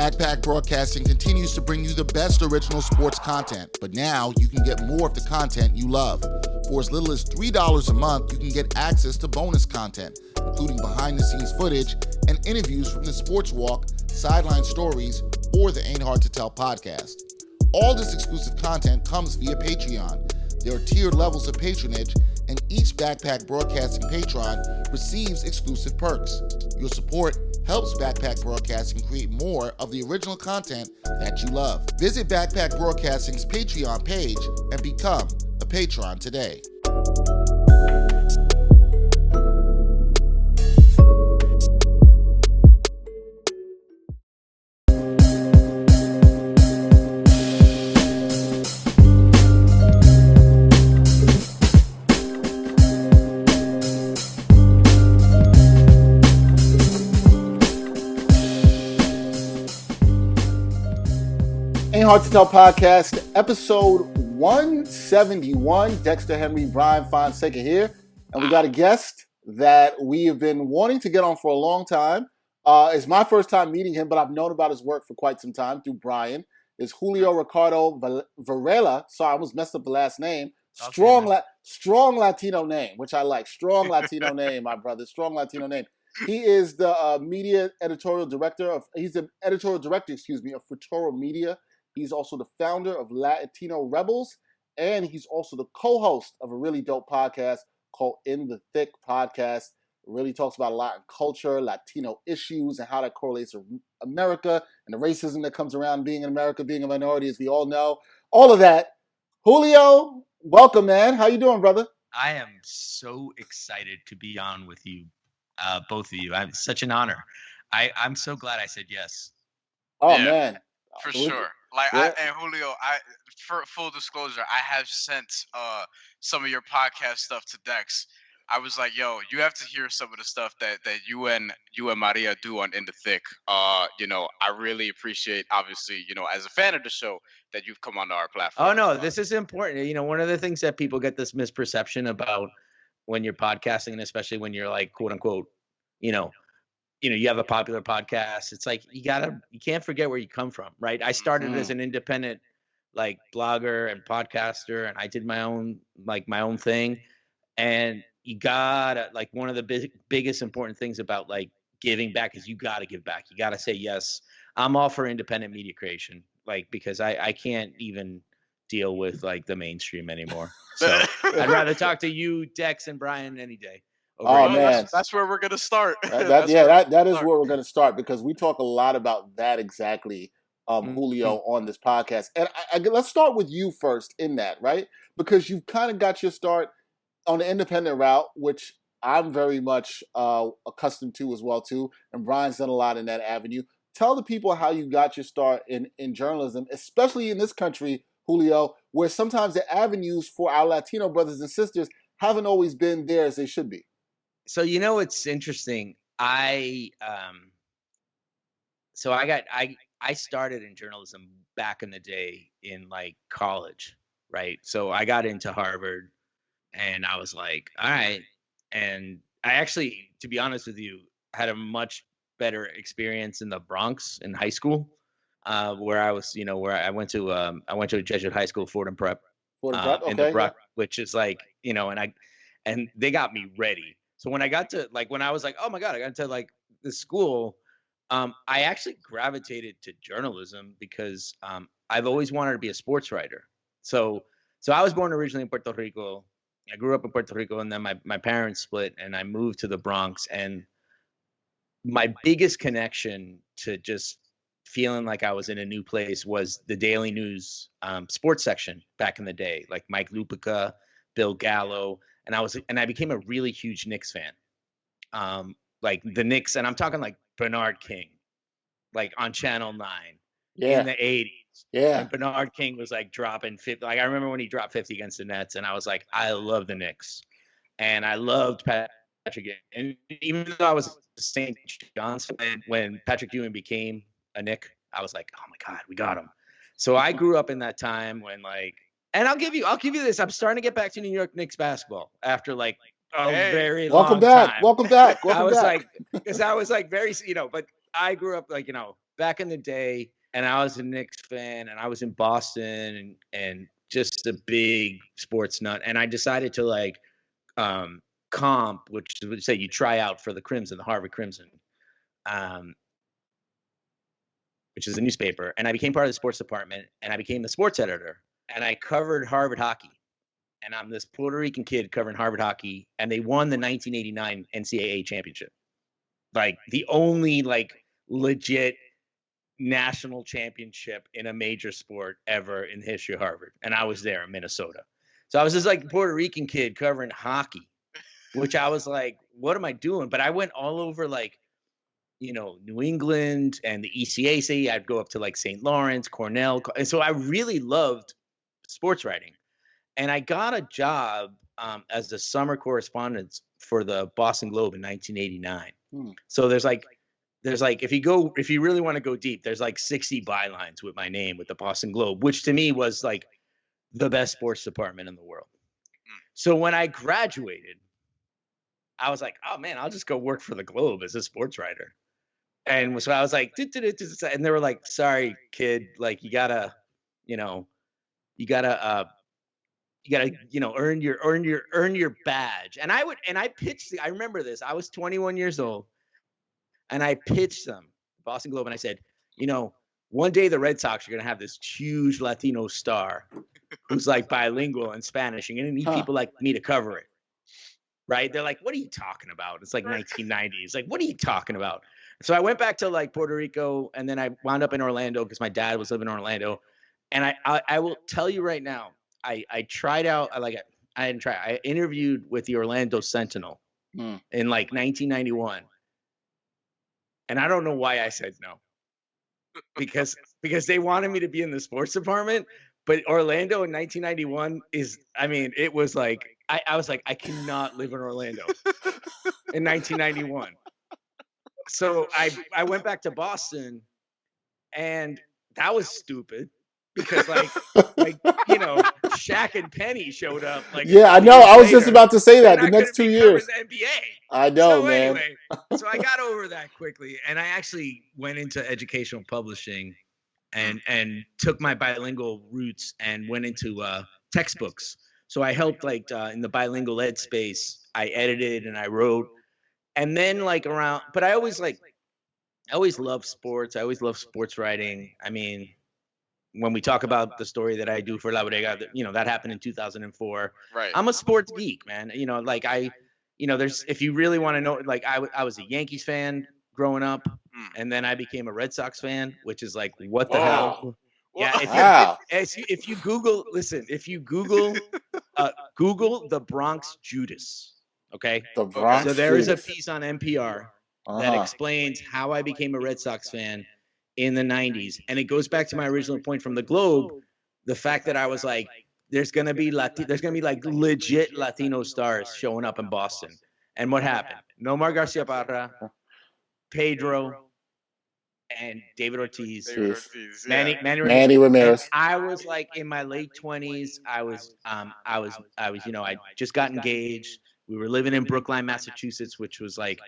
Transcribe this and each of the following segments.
Backpack Broadcasting continues to bring you the best original sports content, but now you can get more of the content you love. For as little as $3 a month, you can get access to bonus content, including behind-the-scenes footage and interviews from the Sports Walk, Sideline Stories, or the Ain't Hard to Tell podcast. All this exclusive content comes via Patreon. There are tiered levels of patronage, and each Backpack Broadcasting patron receives exclusive perks. Your support helps Backpack Broadcasting create more of the original content that you love. Visit Backpack Broadcasting's Patreon page and become a patron today. Ain't Hard to Tell podcast, episode 171. Dexter, Henry, Bryan, Fonseca here. And we got a guest that we have been wanting to get on for a long time. It's my first time meeting him, but I've known about his work for quite some time through Bryan. It's Julio Ricardo Varela. Sorry, I almost messed up the last name. Strong Latino name, which I like. Strong Latino name, my brother. Strong Latino name. He is the editorial director of Futuro Media. He's also the founder of Latino Rebels, and he's also the co-host of a really dope podcast called In the Thick Podcast. It really talks about a lot in culture, Latino issues, and how that correlates to America and the racism that comes around being in America, being a minority, as we all know. All of that. Julio, welcome, man. How you doing, brother? I am so excited to be on with you, both of you. It's such an honor. I'm so glad I said yes. Oh, yeah, man. For sure. And Julio, for full disclosure, I have sent some of your podcast stuff to Dex. I was like, yo, you have to hear some of the stuff that you and Maria do on In the Thick. I really appreciate, obviously, as a fan of the show, that you've come onto our platform. Oh, no, this is important. One of the things that people get this misperception about when you're podcasting, and especially when you're like, quote unquote, you have a popular podcast. It's like, you can't forget where you come from, right? I started as an independent, blogger and podcaster, and I did my own thing. And you gotta, one of the biggest important things about giving back is you gotta give back. You gotta say yes. I'm all for independent media creation, because I can't even deal with the mainstream anymore. So I'd rather talk to you, Dex, and Bryan any day. Oh, man. That's where we're going to start. That is where we're going to start, because we talk a lot about that exactly, Julio, on this podcast. And let's start with you first in that, right? Because you've kind of got your start on the independent route, which I'm very much accustomed to as well, too. And Bryan's done a lot in that avenue. Tell the people how you got your start in journalism, especially in this country, Julio, where sometimes the avenues for our Latino brothers and sisters haven't always been there as they should be. So, it's interesting. I started in journalism back in the day in college, right? So I got into Harvard and I was like, all right. And I actually, to be honest with you, had a much better experience in the Bronx in high school, where I was, where I went to a Jesuit high school, Fordham Prep, okay, in the Brook, which is and they got me ready. So when I got to when I was oh my God, I got into this school, I actually gravitated to journalism because I've always wanted to be a sports writer. So I was born originally in Puerto Rico. I grew up in Puerto Rico, and then my parents split and I moved to the Bronx. And my biggest connection to just feeling like I was in a new place was the Daily News sports section back in the day, like Mike Lupica, Bill Gallo. And I became a really huge Knicks fan. The Knicks, and I'm talking Bernard King, on Channel 9 in the 80s. Yeah. And Bernard King was dropping 50. I remember when he dropped 50 against the Nets, and I was like, I love the Knicks. And I loved Patrick. And even though I was a St. John's fan, when Patrick Ewing became a Knick, I was like, oh my God, we got him. So I grew up in that time when and I'll give you this. I'm starting to get back to New York Knicks basketball after very long time. Welcome back. I was because I was very, but I grew up back in the day, and I was a Knicks fan, and I was in Boston, and just a big sports nut, and I decided to like comp, which would say you try out for the Crimson, the Harvard Crimson, um, which is a newspaper, and I became part of the sports department, and I became the sports editor, and I covered Harvard hockey. And I'm this Puerto Rican kid covering Harvard hockey, and they won the 1989 NCAA championship. Like the only like legit national championship in a major sport ever in the history of Harvard. And I was there in Minnesota. So I was this like Puerto Rican kid covering hockey, which I was like, what am I doing? But I went all over like, you know, New England and the ECAC. I'd go up to like St. Lawrence, Cornell. And so I really loved sports writing. And I got a job as a summer correspondent for the Boston Globe in 1989. So there's like if you really want to go deep, there's like 60 bylines with my name with the Boston Globe, which to me was like the best sports department in the world. So when I graduated, I was like, oh man, I'll just go work for the Globe as a sports writer. And so I was like, and they were like, sorry, kid, like you gotta earn your badge. And I pitched I remember this. I was 21 years old, and I pitched them Boston Globe, and I said, you know, one day the Red Sox are gonna have this huge Latino star who's like bilingual in Spanish, and you're gonna need people like me to cover it. Right? They're like, what are you talking about? It's like 1990s. Like, what are you talking about? So I went back to like Puerto Rico, and then I wound up in Orlando because my dad was living in Orlando. And I will tell you right now, I tried out. I interviewed with the Orlando Sentinel in like 1991, and I don't know why I said no, because they wanted me to be in the sports department. But Orlando in 1991 it was like I was like, I cannot live in Orlando in 1991. So I went back to Boston, and that was stupid. Because like you know, Shaq and Penny showed up. Like I know. I was just about to say that the next 2 years. The NBA. I know, so man. Anyway, so I got over that quickly, and I actually went into educational publishing, and took my bilingual roots and went into textbooks. So I helped like in the bilingual ed space. I edited and I wrote, and then like around. But I always loved sports. I always loved sports writing. I mean, when we talk about the story that I do for La Bodega, you know, that happened in 2004. Right. I'm a sports geek, man. You know, like there's, if you really want to know, like I was a Yankees fan growing up, and then I became a Red Sox fan, which is like, what the hell? Yeah. If you Google, Google the Bronx Judas. Okay. The Bronx So there Judas. is a piece on NPR that explains how I became a Red Sox fan in the 90s. And it goes back to my original point from the Globe, the fact that I was like, there's gonna be like legit Latino stars showing up in Boston. And what happened? Nomar Garcia Parra, Pedro, and David Ortiz. Manny Ramirez. I was like in my late 20s. I was you know, I just got engaged. We were living in Brookline, Massachusetts, which was like,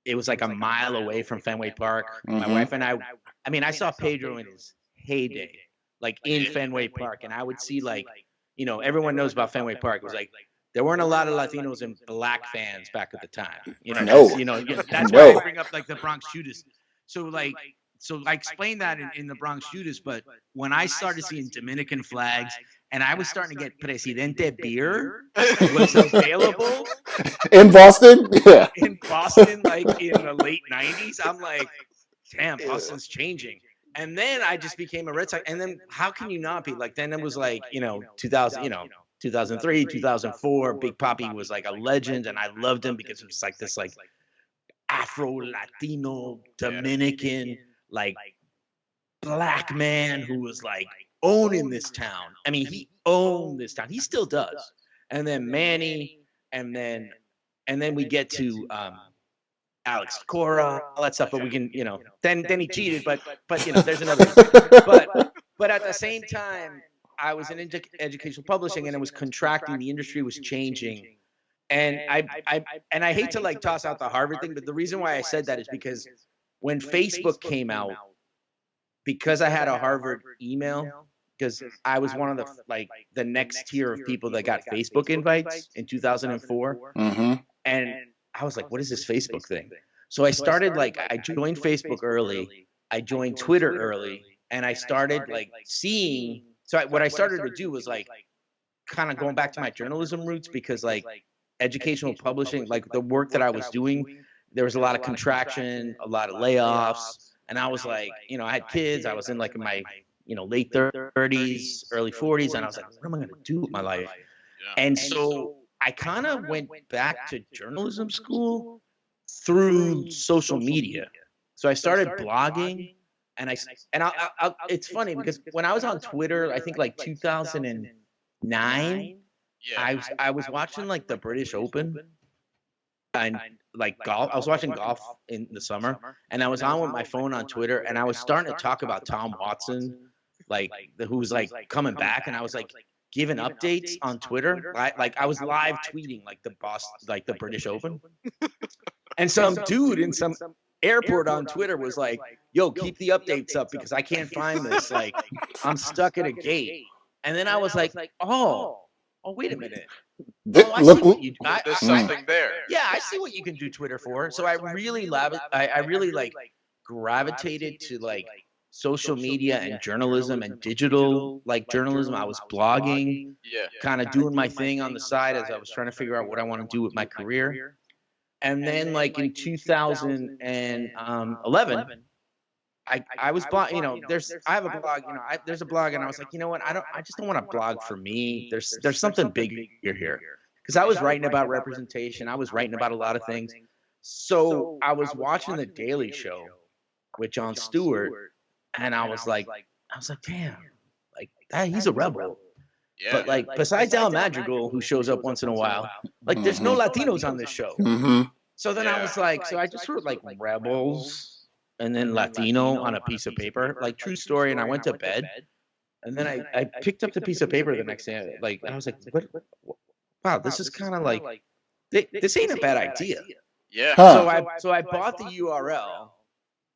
it was like a mile away from Fenway Park. My wife and I saw Pedro in his heyday, like in Fenway Park. And I would see like, you know, everyone knows about Fenway Park. It was like, there weren't a lot of Latinos and black fans back at the time. You know, that's why I bring up like the Bronx Judas. So I explained that in the Bronx Judas, but when I started seeing Dominican flags and I was starting to get Presidente beer was available in Boston, in Boston, like in the late 90s, I'm like, damn, Boston's changing. And then I just became a Red Sox. And then how can you not be like? Then it was like, you know, 2003, 2004. Big Papi was like a legend, and I loved him because it was like this like Afro-Latino Dominican like black man who was like owning this town. I mean, he owned this town. He still does. And then Manny, and then we get to Alex Cora, all that stuff. But we can, you know, then he cheated. But you know, there's another. But at the same time, I was in educational publishing, and it was contracting. The industry was changing. And I hate to like toss out the Harvard thing, but the reason why I said that is because when Facebook came out, because I had a Harvard email, because I was one of the next tier of people that got Facebook invites in 2004. Mm-hmm. And I was like, what is this Facebook thing? So I started I joined Facebook early. I joined Twitter early, and I started seeing. So what I started to do was kind of going back to my journalism roots, because educational publishing, the work that I was doing, there was a lot of contraction, a lot of layoffs, and I was I had kids. I was in in my late 30s, early 40s, and I was like, what am I going to do with my life? And so I kind of went back to journalism school through social media. So I started blogging, and it's funny because when I was on Twitter, I think 2009, I was watching the British Open and golf. I was watching golf in the summer, and I was on with my phone on Twitter, and I was starting to talk about Tom Watson, who was coming back, and I was giving updates on Twitter. I was live tweeting the British Open, and some dude in some airport on Twitter was like, "Yo, keep the updates up because I can't find this. I'm stuck at a gate." And then I was like, "Oh, wait a minute. I see what you do. There's something there." Yeah, I see what you can do Twitter for. So I really gravitated to social media and journalism and digital journalism. I was blogging, kind of doing my thing on the side as I was trying to figure out what I want to do with my career. And then in 2011, I was blog, I have a blog, there's a blog, and I was like, you know what, I just don't want to blog for me. There's something bigger here. Because I was writing about representation. I was writing about a lot of things. So I was watching The Daily Show with Jon Stewart, and I was like, damn, he's a rebel. Yeah. But besides Al Madrigal, who shows up once in a while, there's no Latinos on this show. Mm-hmm. So then I was so I just wrote rebels and then Latino on a piece of paper, true story. And I went to bed, and then I picked up the piece of paper the next day. And I was like, what? Wow, this is kind of this ain't a bad idea. Yeah. Huh. So I bought the URL,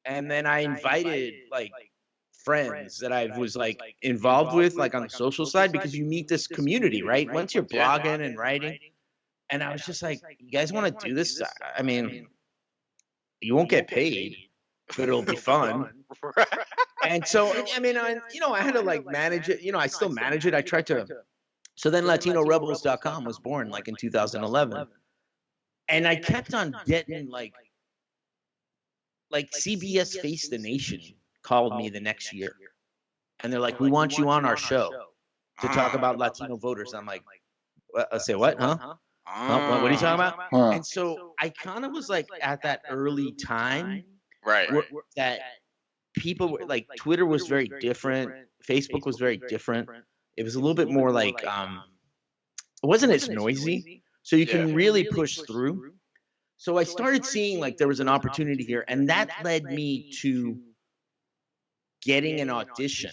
and then I invited friends that I was involved with on the social side, because you meet this community, right? Once you're blogging and writing. And I was just like, you guys want to do this? I mean, you won't get paid, but it'll be fun. And so, I mean, I had to manage it. I still manage it. I tried to. So then LatinoRebels.com was born in 2011. And I kept on getting CBS Face the Nation called me the next year. And they're like, we want you on our show to talk about Latino voters. I'm like, say what? Huh? What are you talking about? Huh. And so I kind of was at that early time, Right. that people were Twitter was very different. Facebook was very different. It was a little bit more it wasn't as noisy, so you can really push through. So I started seeing there was an opportunity here, and that led me to getting an audition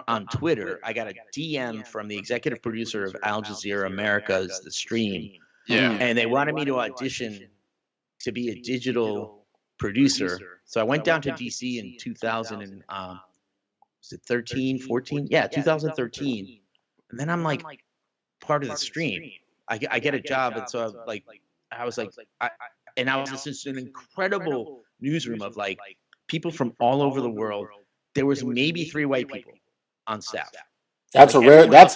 on Twitter. I got a DM from the executive producer of Al Jazeera America's The Stream. Yeah. And they wanted me to audition to be a digital producer. So I went down to DC in 2013, 14? Yeah, 2013. And then I'm part of The Stream. I get a job, and so I was just in an incredible newsroom of people from all over the world. There was maybe 3 white people on staff. That's a rare. That's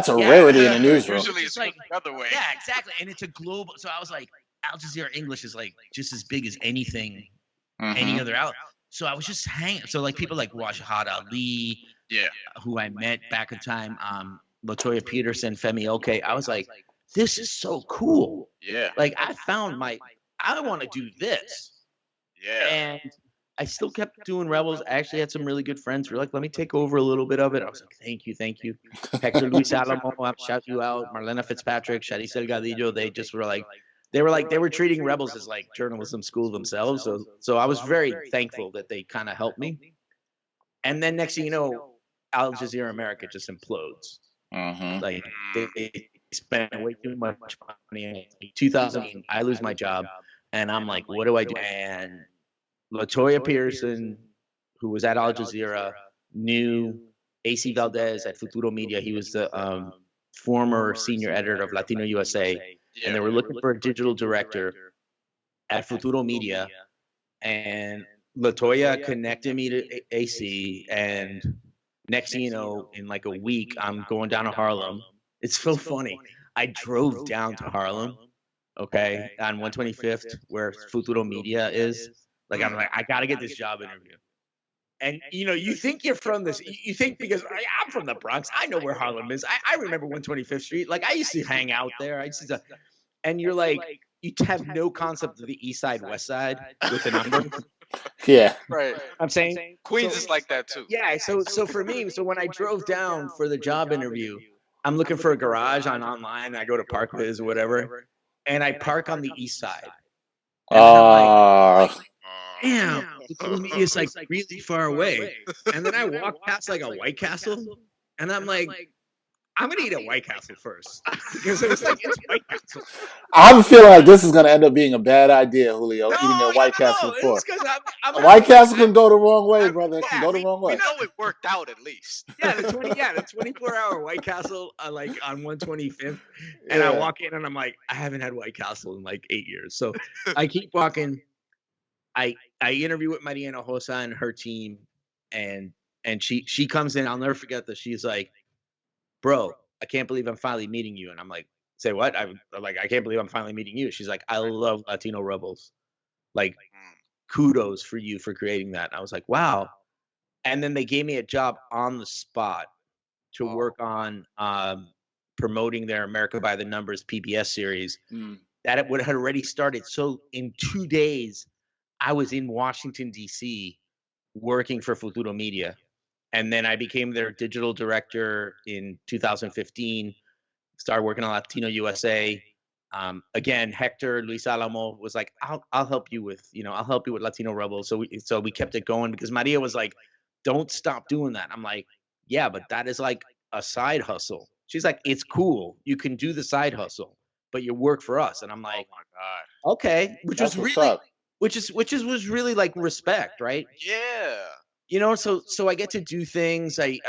a rarity in a newsroom. Usually it's the other way. Yeah, exactly. And it's a global. So I was Al Jazeera English is just as big as anything, any other out. So I was just hanging. So people like Washahad Ali, who I met back in time, Latoya Peterson, Femi Oke. I was like, this is so cool. Yeah. I found I want to do this. Yeah. And I still kept doing Rebels. I actually had some really good friends who were let me take over a little bit of it. I was like, thank you. Hector Luis Alamo, I'm shout you out. Marlena Fitzpatrick, Sharice Delgadillo, they just were they were treating Rebels as journalism school themselves. So I was very thankful that they kind of helped me. And then next thing you know, Al Jazeera America just implodes. They spent way too much money. In 2000, I lose my job, and I'm like, what do I do? And Latoya Pearson, who was at Al Jazeera, knew AC Valdez at Futuro Media. He was the former senior editor of Latino USA, and they were looking for a digital director at Futuro Media. And Latoya connected me to AC, and next thing you know, in like a week, I'm going down to Harlem. It's so funny. I drove down to Harlem, okay, on 125th, where Futuro Media is. Like, I'm like, I got to get this job interview. And, you know, you think you're from this, you think because I'm from the Bronx, I know where Harlem is. I remember 125th Street. Like, I used to hang out there. And you're like, you have no concept of the East Side, West Side with the numbers. Yeah. Right. I'm saying Queens is like that too. Yeah. So for me, when I drove down for the job interview, I'm looking for a garage online. I go to ParkViz or whatever, and I park on the East Side. And I'm like, damn, it's like really far away. And then I walk past like a White Castle, and I'm like, I'm gonna eat a White Castle first because it's White Castle. I'm feeling like this is gonna end up being a bad idea, Julio. Eating a White Castle first. White Castle can go the wrong way, brother. It can go the wrong way. We know it worked out at least. Yeah, the 24-hour White Castle, like on 125th, and I walk in and I'm like, I haven't had White Castle in like 8 years, so I keep walking. I interview with Mariana Hosa and her team, and she comes in. I'll never forget this. She's like, bro, I can't believe I'm finally meeting you. And I'm like, say what? I'm like, I can't believe I'm finally meeting you. She's like, I love Latino Rebels. Like, kudos for you for creating that. And I was like, wow. And then they gave me a job on the spot to work on promoting their America by the Numbers PBS series that it had already started. So in 2 days, I was in Washington, D.C. working for Futuro Media. And then I became their digital director in 2015, started working on Latino USA. Again, Hector Luis Alamo was like, I'll help you with Latino Rebels. So we kept it going because Maria was like, don't stop doing that. I'm like, yeah, but that is like a side hustle. She's like, it's cool. You can do the side hustle, but you work for us. And I'm like, oh my God. Okay. Which was really like respect, right? Yeah. You know, so I get to do things. I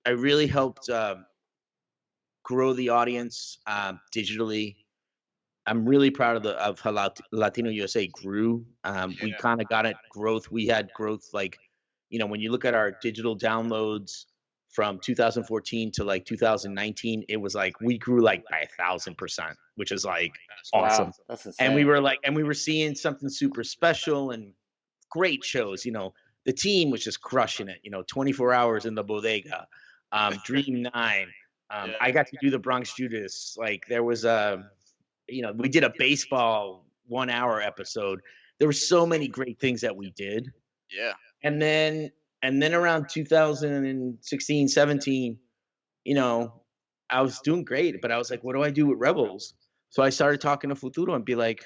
really helped grow the audience digitally. I'm really proud of how Latino USA grew. We kind of got it growth. We had growth like, you know, when you look at our digital downloads from 2014 to like 2019, it was like we grew like by 1,000%, which is like awesome. Wow, that's insane. And we were seeing something super special and great shows. You know, the team was just crushing it. You know, 24 Hours in the Bodega, Dream 9. I got to do the Bronx Judas. Like there was we did a baseball 1 hour episode. There were so many great things that we did. Yeah. And then around 2016, 17, you know, I was doing great, but I was like, what do I do with Rebels? So I started talking to Futuro and be like,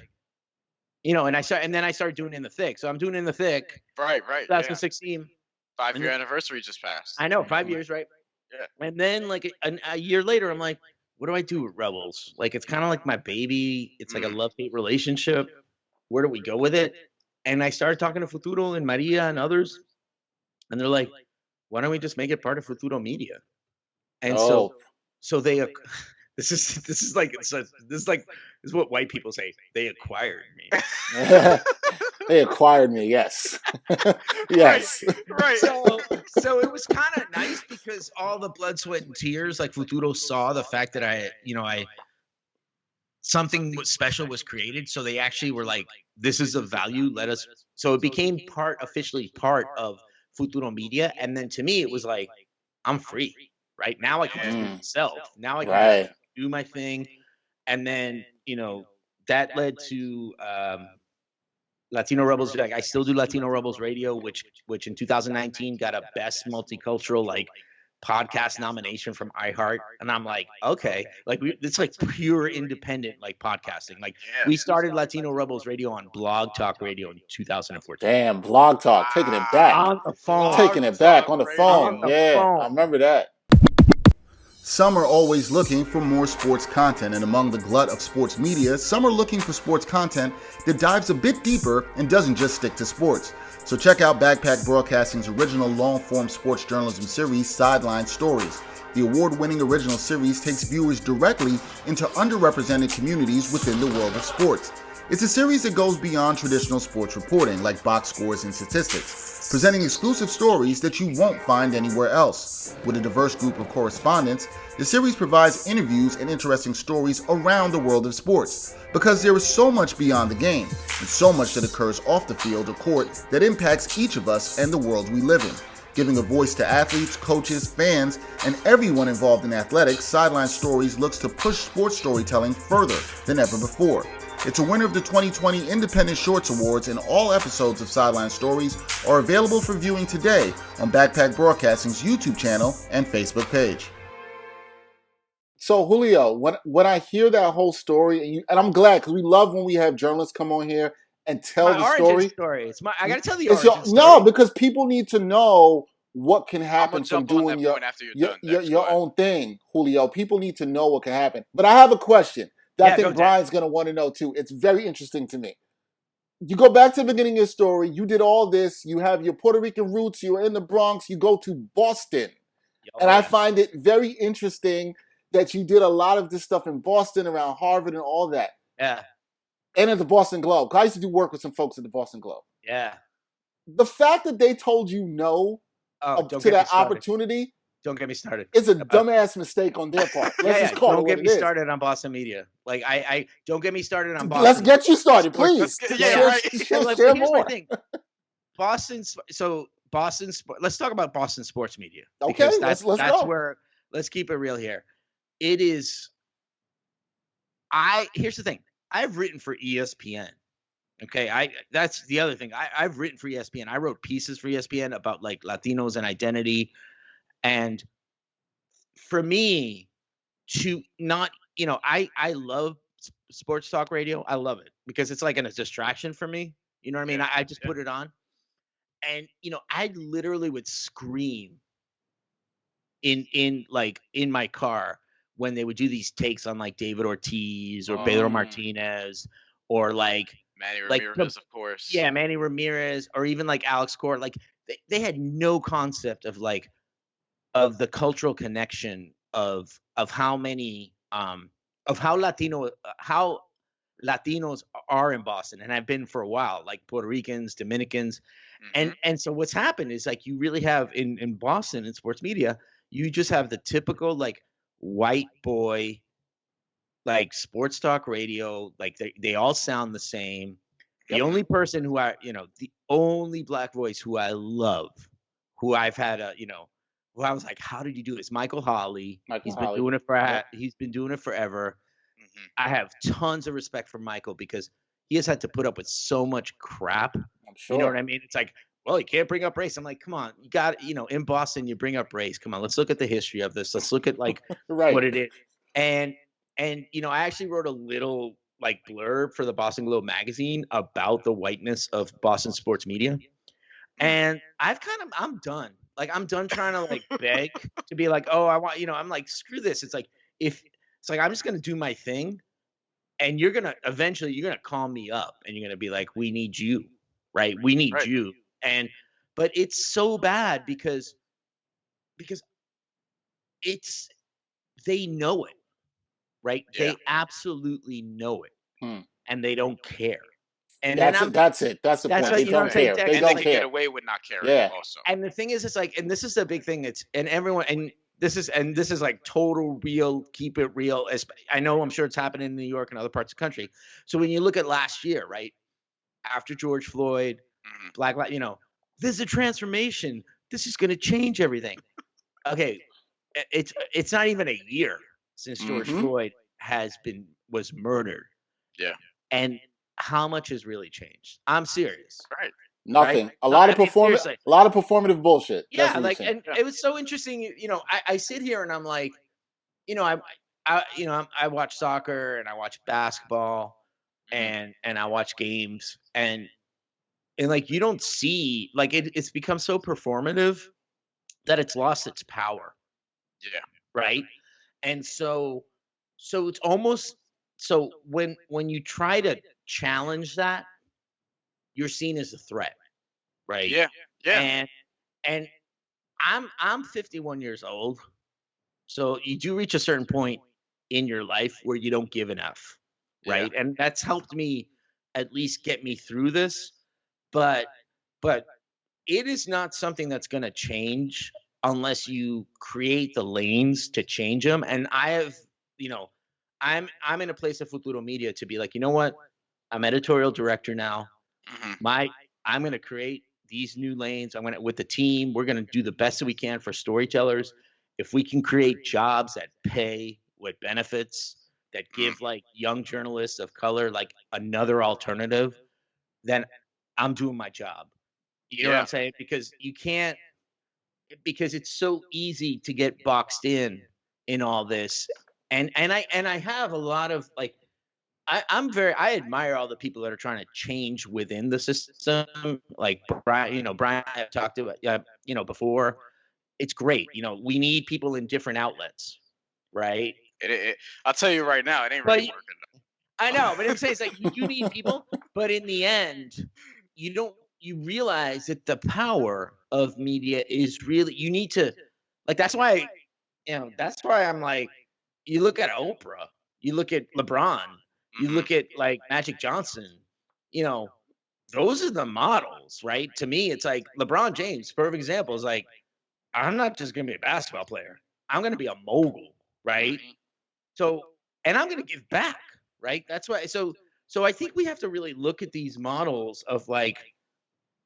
you know, and then I started doing In the Thick. So I'm doing In the Thick. Right. 2016. 5-year anniversary just passed. I know, 5 years, right? Yeah. And then like a year later, I'm like, what do I do with Rebels? Like, it's kind of like my baby. It's like a love-hate relationship. Where do we go with it? And I started talking to Futuro and Maria and others. And they're like, why don't we just make it part of Futuro Media? And so they, this is what white people say. They acquired me. They acquired me. Yes. Yes. Right. So it was kind of nice because all the blood, sweat, and tears, like Futuro saw the fact that something special was created. So they actually were like, this is of value. So it became officially part of Futuro Media. And then to me, it was like, I'm free, right? Now I can do myself. Now I can do my thing. And then, you know, that led to Latino Rebels. Like I still do Latino Rebels Radio, which in 2019 got a Best Multicultural like podcast nomination from iHeart, and I'm like, okay, like it's like pure independent like podcasting. Like we started Latino Rebels Radio on Blog Talk Radio in 2014. Damn, Blog Talk, taking it back on the phone, taking it back on the phone. I remember that. Some are always looking for more sports content, and among the glut of sports media, some are looking for sports content that dives a bit deeper and doesn't just stick to sports. So check out Backpack Broadcasting's original long-form sports journalism series, Sideline Stories. The award-winning original series takes viewers directly into underrepresented communities within the world of sports. It's a series that goes beyond traditional sports reporting, like box scores and statistics, presenting exclusive stories that you won't find anywhere else. With a diverse group of correspondents, the series provides interviews and interesting stories around the world of sports, because there is so much beyond the game, and so much that occurs off the field or court that impacts each of us and the world we live in. Giving a voice to athletes, coaches, fans, and everyone involved in athletics, Sideline Stories looks to push sports storytelling further than ever before. It's a winner of the 2020 Independent Shorts Awards, and all episodes of Sideline Stories are available for viewing today on Backpack Broadcasting's YouTube channel and Facebook page. So, Julio, when I hear that whole story, and I'm glad, because we love when we have journalists come on here and tell the story. I got to tell the origin story. No, because people need to know what can happen from doing your own thing, Julio. People need to know what can happen. But I have a question that I think Bryan's going to want to know too. It's very interesting to me. You go back to the beginning of your story. You did all this. You have your Puerto Rican roots. You were in the Bronx. You go to Boston. And I find it very interesting that you did a lot of this stuff in Boston, around Harvard and all that. Yeah. And at the Boston Globe. I used to do work with some folks at the Boston Globe. Yeah. The fact that they told you no to that opportunity. Don't get me started. It's a dumbass mistake on their part. Let's just call it what it is. Don't get me started on Boston media. Like I don't get me started on Boston. Let's get you started, please. Share more. Let's talk about Boston sports media. Okay, let's go. Let's keep it real here. It is. Here's the thing. I've written for ESPN. Okay, that's the other thing. I've written for ESPN. I wrote pieces for ESPN about like Latinos and identity. And for me to not, I love sports talk radio. I love it because it's like a distraction for me. You know what I mean? I just put it on. And, I literally would scream in my car when they would do these takes on like David Ortiz or Pedro Martinez or like Manny Ramirez, of course. Yeah, Manny Ramirez or even like Alex Cora. Like they had no concept of like of the cultural connection of how many of how Latinos are in Boston and have been for a while, like Puerto Ricans, Dominicans. Mm-hmm. And so what's happened is like you really have in Boston in sports media, you just have the typical like white boy like sports talk radio, like they all sound the same. The only person who the only black voice who I love, who I've had who I was like, how did you do this? Michael Hawley. He's been doing it forever. Mm-hmm. I have tons of respect for Michael because he has had to put up with so much crap. I'm sure. You know what I mean? It's like, well, you can't bring up race. I'm like, come on, you got in Boston, you bring up race. Come on, let's look at the history of this. Let's look at like what it is. And I actually wrote a little like blurb for the Boston Globe magazine about the whiteness of Boston sports media. And I'm done. Like, I'm done trying to like beg to be like, oh, I want, I'm like, screw this. It's like, I'm just going to do my thing. And eventually you're going to call me up and you're going to be like, we need you, right? We need you. But it's so bad because they know it, right? Yeah. They absolutely know it. And they don't care. And that's it. That's the point. They don't care. They don't care. Get away with not caring. Yeah. Also. And the thing is, it's like, and this is the big thing. This is like total real. Keep it real. I know. I'm sure it's happening in New York and other parts of the country. So when you look at last year, right after George Floyd, Black, there's a transformation. This is going to change everything. Okay, it's not even a year since George Floyd was murdered. Yeah. And how much has really changed? I'm serious. Right. Nothing. Right? A lot of performative bullshit. Yeah, it was so interesting. I sit here and I'm like, I watch soccer and I watch basketball and I watch games and like you don't see like it's become so performative that it's lost its power. Yeah. Right. And so it's almost, so when you try to challenge that, you're seen as a threat, right? Yeah. Yeah. And I'm 51 years old, so you do reach a certain point in your life where you don't give enough, Yeah. right? And that's helped me at least get me through this. But but it is not something that's going to change unless you create the lanes to change them. And I have, you know, I'm in a place of Futuro Media to be like, you know what? I'm editorial director now. Mm-hmm. I'm going to create these new lanes. I'm going to, with the team, we're going to do the best that we can for storytellers. If we can create jobs that pay with benefits, that give like young journalists of color like another alternative, then I'm doing my job. You know what I'm saying? Because you can't, because it's so easy to get boxed in all this. And I have a lot of like, I admire all the people that are trying to change within the system. Like Bryan, Bryan I've talked about, before. It's great. We need people in different outlets, right? I'll tell you right now, it ain't But really working. I know, but I'm saying it's like you do need people, but in the end, you realize that the power of media is really, you need to, like, that's why I'm like, you look at Oprah, you look at LeBron, you look at like Magic Johnson, you know, those are the models, right? To me, it's like LeBron James, perfect example, is like, I'm not just gonna be a basketball player. I'm gonna be a mogul, right? So, and I'm gonna give back, right? That's why. So I think we have to really look at these models of like,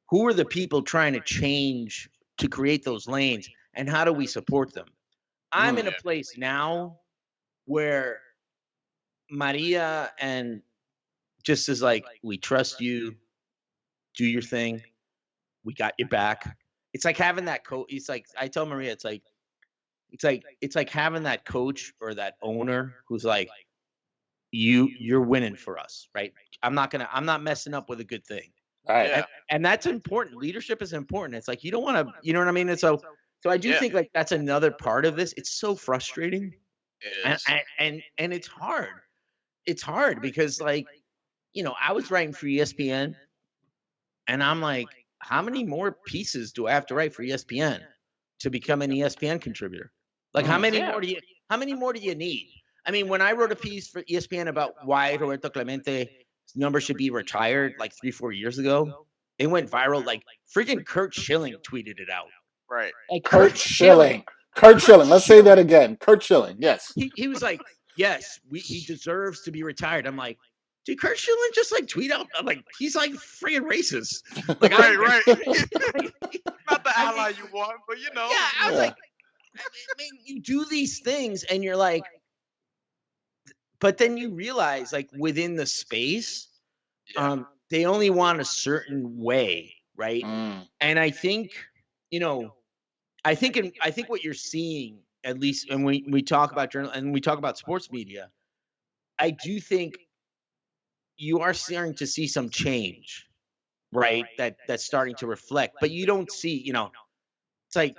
who are the people trying to change to create those lanes, and how do we support them? I'm in a place now where Maria and just is like, we trust you, do your thing, we got your back. It's like having that coach. It's like I tell Maria, it's like having that coach or that owner who's like, you're winning for us, right? I'm not messing up with a good thing. Right. And that's important. Leadership is important. It's like, you don't want to, you know what I mean? And so I do think like that's another part of this. It's so frustrating. It is. And it's hard. It's hard because like, I was writing for ESPN and I'm like, how many more pieces do I have to write for ESPN to become an ESPN contributor? Like how many more do you need? I mean, when I wrote a piece for ESPN about why Roberto Clemente's number should be retired like 3-4 years ago, it went viral. Like freaking Kurt Schilling tweeted it out. Right. Like Kurt Schilling. Kurt Schilling. Let's say that again. Kurt Schilling. Yes. He was like, yes, he deserves to be retired. I'm like, did Kurt Schilling just like tweet out? I'm like, he's like freaking racist. Like, right. Not the ally you want, but you know. Yeah, I was like, I mean, you do these things and you're like, but then you realize like within the space, they only want a certain way, right? And I think, I think what you're seeing, at least, and we talk about journal and we talk about sports media, I do think you are starting to see some change, right? That's starting to reflect, but you don't see, it's like,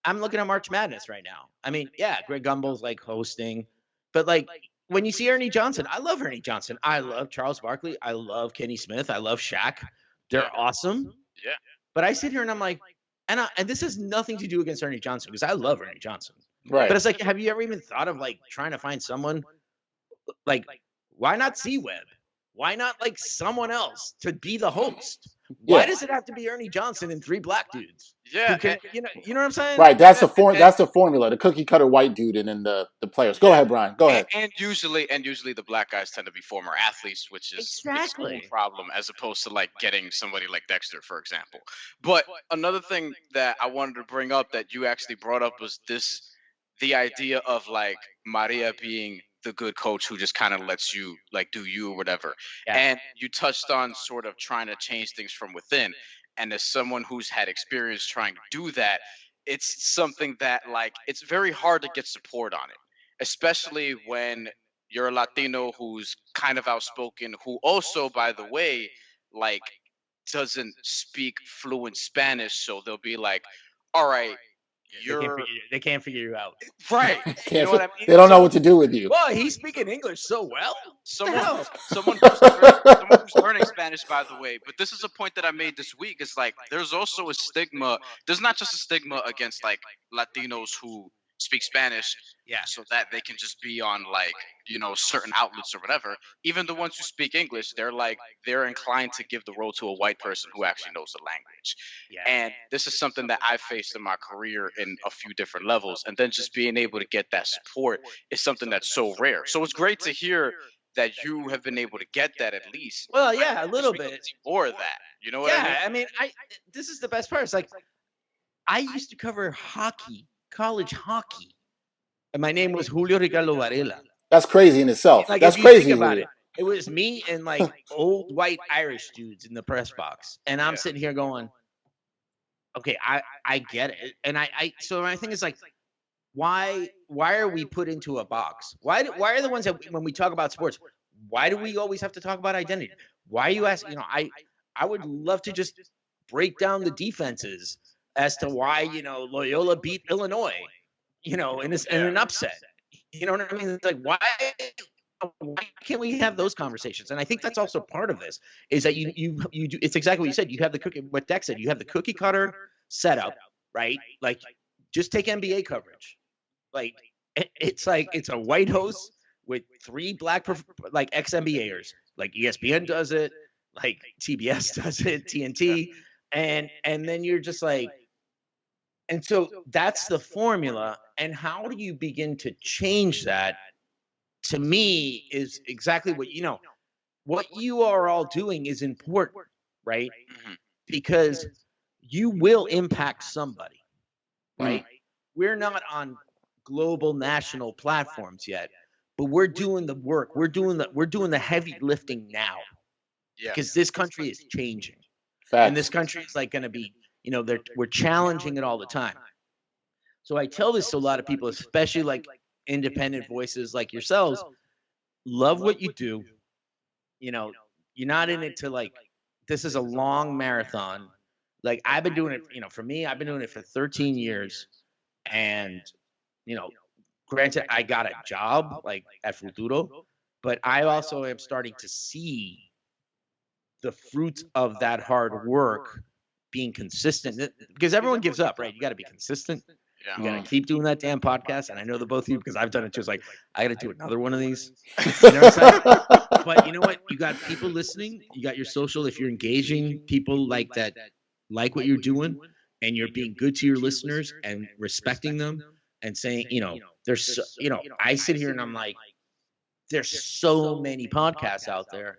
I'm looking at March Madness right now. I mean, yeah, Greg Gumbel's like hosting, but like when you see Ernie Johnson, I love Ernie Johnson. I love Charles Barkley. I love Kenny Smith. I love Shaq. They're awesome. Yeah. But I sit here and I'm like, and this has nothing to do against Ernie Johnson because I love Ernie Johnson. Right. But it's like, have you ever even thought of like trying to find someone like, why not C-Web? Why not like someone else to be the host? Why does it have to be Ernie Johnson and 3 black dudes? Yeah, you know what I'm saying? Right, that's the that's the formula. The cookie cutter white dude and then the players. Go ahead, Bryan. Go ahead. And usually the black guys tend to be former athletes, which is exactly a problem, as opposed to like getting somebody like Dexter, for example. But another thing that I wanted to bring up that you actually brought up was the idea of like Maria being the good coach who just kind of lets you like do you or whatever. Yeah. And you touched on sort of trying to change things from within. And as someone who's had experience trying to do that, it's something that like it's very hard to get support on it, especially when you're a Latino who's kind of outspoken, who also, by the way, like doesn't speak fluent Spanish. So they'll be like, all right, They can't figure you out. Right. You know what I mean? They don't know what to do with you. Well, he's speaking English so well. Someone who's learning Spanish, by the way. But this is a point that I made this week. Is like there's also a stigma. There's not just a stigma against like Latinos who speak Spanish, so that they can just be on like certain outlets or whatever. Even the ones who speak English, they're inclined to give the role to a white person who actually knows the language. And this is something that I've faced in my career in a few different levels, and then just being able to get that support is something that's so rare. So it's great to hear that you have been able to get that at least. Well, yeah, a little bit more of that. You know what I mean? Yeah, I mean, this is the best part. It's like I used to cover hockey, college hockey, and my name was Julio Ricardo Varela. That's crazy in itself. Like, that's if you crazy think about it. It was me and like old white Irish dudes in the press box, and I'm sitting here going, "Okay, I get it." And so my thing is like, why are we put into a box? Why are the ones that when we talk about sports, why do we always have to talk about identity? Why are you asking? I would love to just break down the defenses as to why Loyola beat Illinois, in an upset. You know what I mean? It's like why can't we have those conversations? And I think that's also part of this is that you do. It's exactly what you said. You have the cookie. What Dex said. You have the cookie cutter setup, right? Like just take NBA coverage. Like it's a white host with 3 black like ex-NBAers. Like ESPN does it, like TBS does it, TNT, and then you're just like, and so that's the formula. And how do you begin to change that? To me, is exactly what you are all doing is important, right? Because you will impact somebody, right? We're not on global national platforms yet, but we're doing the work. We're doing the heavy lifting now. Because this country is changing. Facts. And this country is like going to be, we're challenging it all the time. So I tell this to a lot of people, especially like independent voices like yourselves. Love what you do. You're not in it to like, this is a long marathon. Like I've been doing it, for me, I've been doing it for 13 years. And, granted, I got a job like at Futuro, but I also am starting to see the fruits of that hard work being consistent, because everyone gives up, right? You got to be consistent. You got to keep doing that damn podcast. And I know the both of you, because I've done it too. It's like, I got to do another one of these. You know what I'm saying? But you know what? You got people listening. You got your social. If you're engaging people like that, like what you're doing, and you're being good to your listeners and respecting them and saying, there's, I sit here and I'm like, there's so many podcasts out there.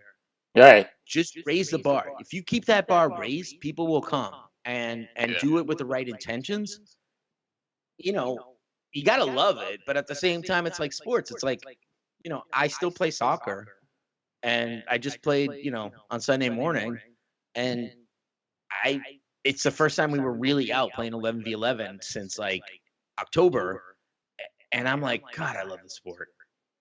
Right. Just raise the bar. If you keep that bar raised, people will come and do it with the right intentions. You got to love it. But at the same time, it's like sports. It's like, I still play soccer, and I just played, on Sunday morning, and it's the first time we were really out playing 11v11 since like October. And I'm like, God, I love the sport.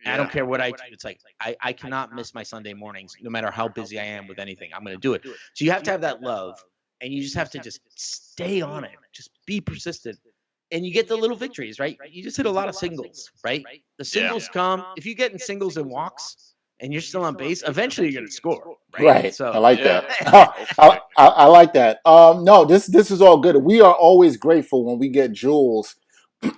I don't care what I do. It's like, I cannot miss my Sunday mornings, no matter how busy I am with anything. I'm going to do it. So you have to have that love, and you just have to just stay on it. Just be persistent. And you get the little victories, right? You just hit a lot of singles, right? The singles come. If you get in singles and walks and you're still on base, eventually you're going to score, right? So I like that. I like that. No, this is all good. We are always grateful when we get jewels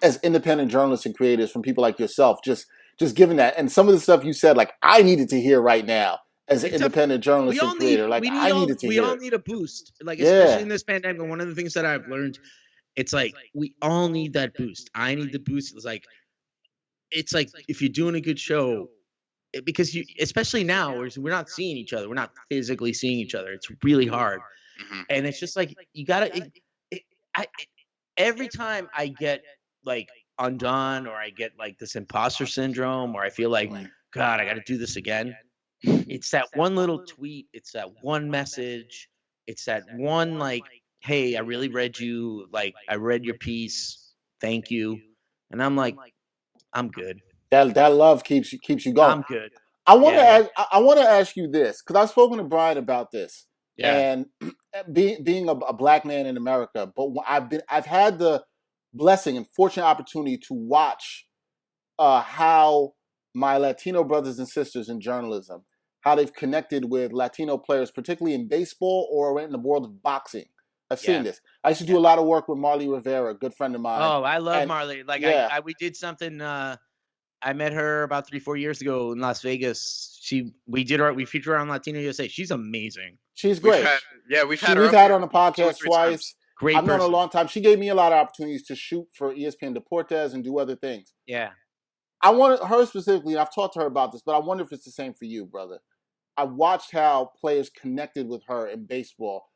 as independent journalists and creators from people like yourself, just giving that. And some of the stuff you said, like, I needed to hear right now as an independent journalist and creator. Like, I needed to hear. We all need a boost. Like, especially in this pandemic. And one of the things that I've learned, it's like, we all need that boost. I need the boost. It's like if you're doing a good show, because especially now, we're not seeing each other. We're not physically seeing each other. It's really hard. And it's just like, you got to, every time I get like undone, or I get like this imposter syndrome, or I feel like, God, I got to do this again. It's that one little tweet. It's that one message. It's that one, like, hey, I really read you. Like, I read your piece. Thank you. And I'm like, I'm good. That love keeps you going. I'm good. I want to ask you this, because I've spoken to Bryan about this. And being a black man in America, but I've had the blessing and fortunate opportunity to watch how my Latino brothers and sisters in journalism, how they've connected with Latino players, particularly in baseball or in the world of boxing. I've seen this. I used to do a lot of work with Marley Rivera, a good friend of mine. Oh, I love Marley. Like, we did something. I met her about 3-4 years ago in Las Vegas. We featured her on Latino USA. She's amazing. She's great. We've had her on the podcast twice. Great. I've known her a long time. She gave me a lot of opportunities to shoot for ESPN Deportes and do other things. Yeah. I wanted her specifically, and I've talked to her about this, but I wonder if it's the same for you, brother. I watched how players connected with her in baseball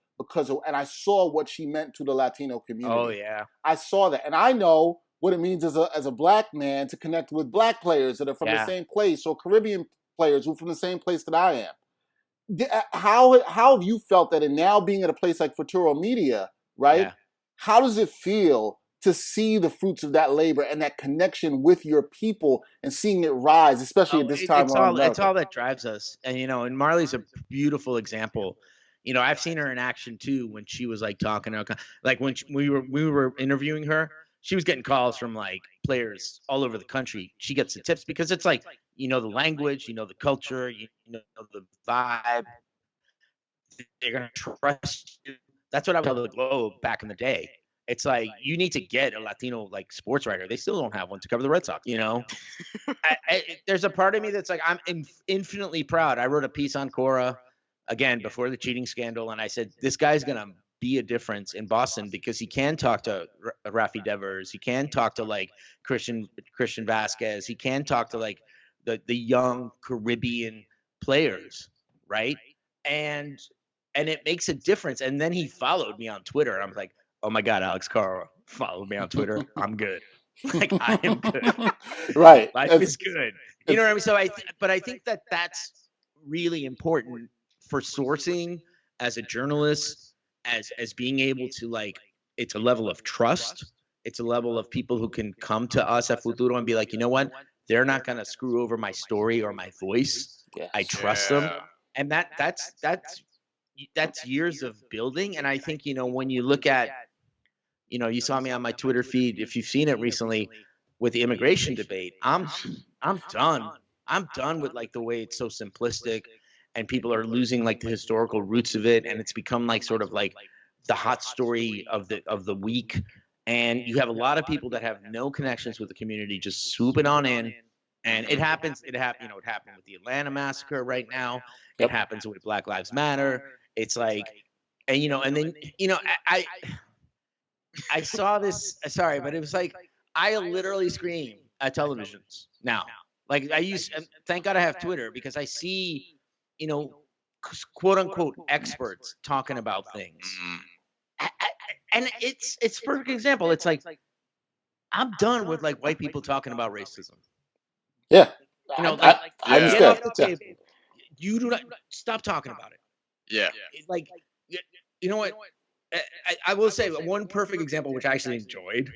and I saw what she meant to the Latino community. Oh yeah. I saw that, and I know what it means as a black man to connect with black players that are from the same place, or Caribbean players who are from the same place that I am. How have you felt that, and now being at a place like Futuro Media, right? Yeah. How does it feel to see the fruits of that labor and that connection with your people and seeing it rise, especially at this time? It's all that drives us. And, and Marley's a beautiful example. I've seen her in action too, when she was like talking, like when we were interviewing her, she was getting calls from like players all over the country. She gets the tips because it's like, the language, the culture, the vibe. They're going to trust you. That's what I would tell the Globe back in the day. It's like, you need to get a Latino like sports writer. They still don't have one to cover the Red Sox. There's a part of me that's like, I'm infinitely proud. I wrote a piece on Cora again before the cheating scandal, and I said, this guy's gonna be a difference in Boston because he can talk to Rafi Devers, he can talk to like Christian Vasquez, he can talk to like the young Caribbean players, right? And it makes a difference. And then he followed me on Twitter, and I'm like, oh my God, Alex Cora followed me on Twitter. I'm good. Like, I am good. Right. Life is good. You know what I mean? So I think that that's really important for sourcing as a journalist, as being able to, like, it's a level of trust. It's a level of people who can come to us at Futuro and be like, you know what? They're not going to screw over my story or my voice. Yes. I trust them. And that's years of building. And I think, when you look at, you saw me on my Twitter feed, if you've seen it recently, with the immigration debate, I'm done. I'm done with like the way it's so simplistic and people are losing like the historical roots of it. And it's become like sort of like the hot story of the week. And you have a lot of people that have no connections with the community just swooping on in. And it happens. It happened with the Atlanta massacre right now. It happens with Black Lives Matter. It's like, and then, I saw this, sorry, but it was like, I literally scream at televisions now. Like thank God I have Twitter, because I see, quote unquote experts talking about things. And it's a perfect example. It's like, I'm done with like white people talking about racism. Yeah. I understand. Get off the table. You do not stop talking about it. Yeah. Like, you know what? I will say one perfect example, which I actually enjoyed,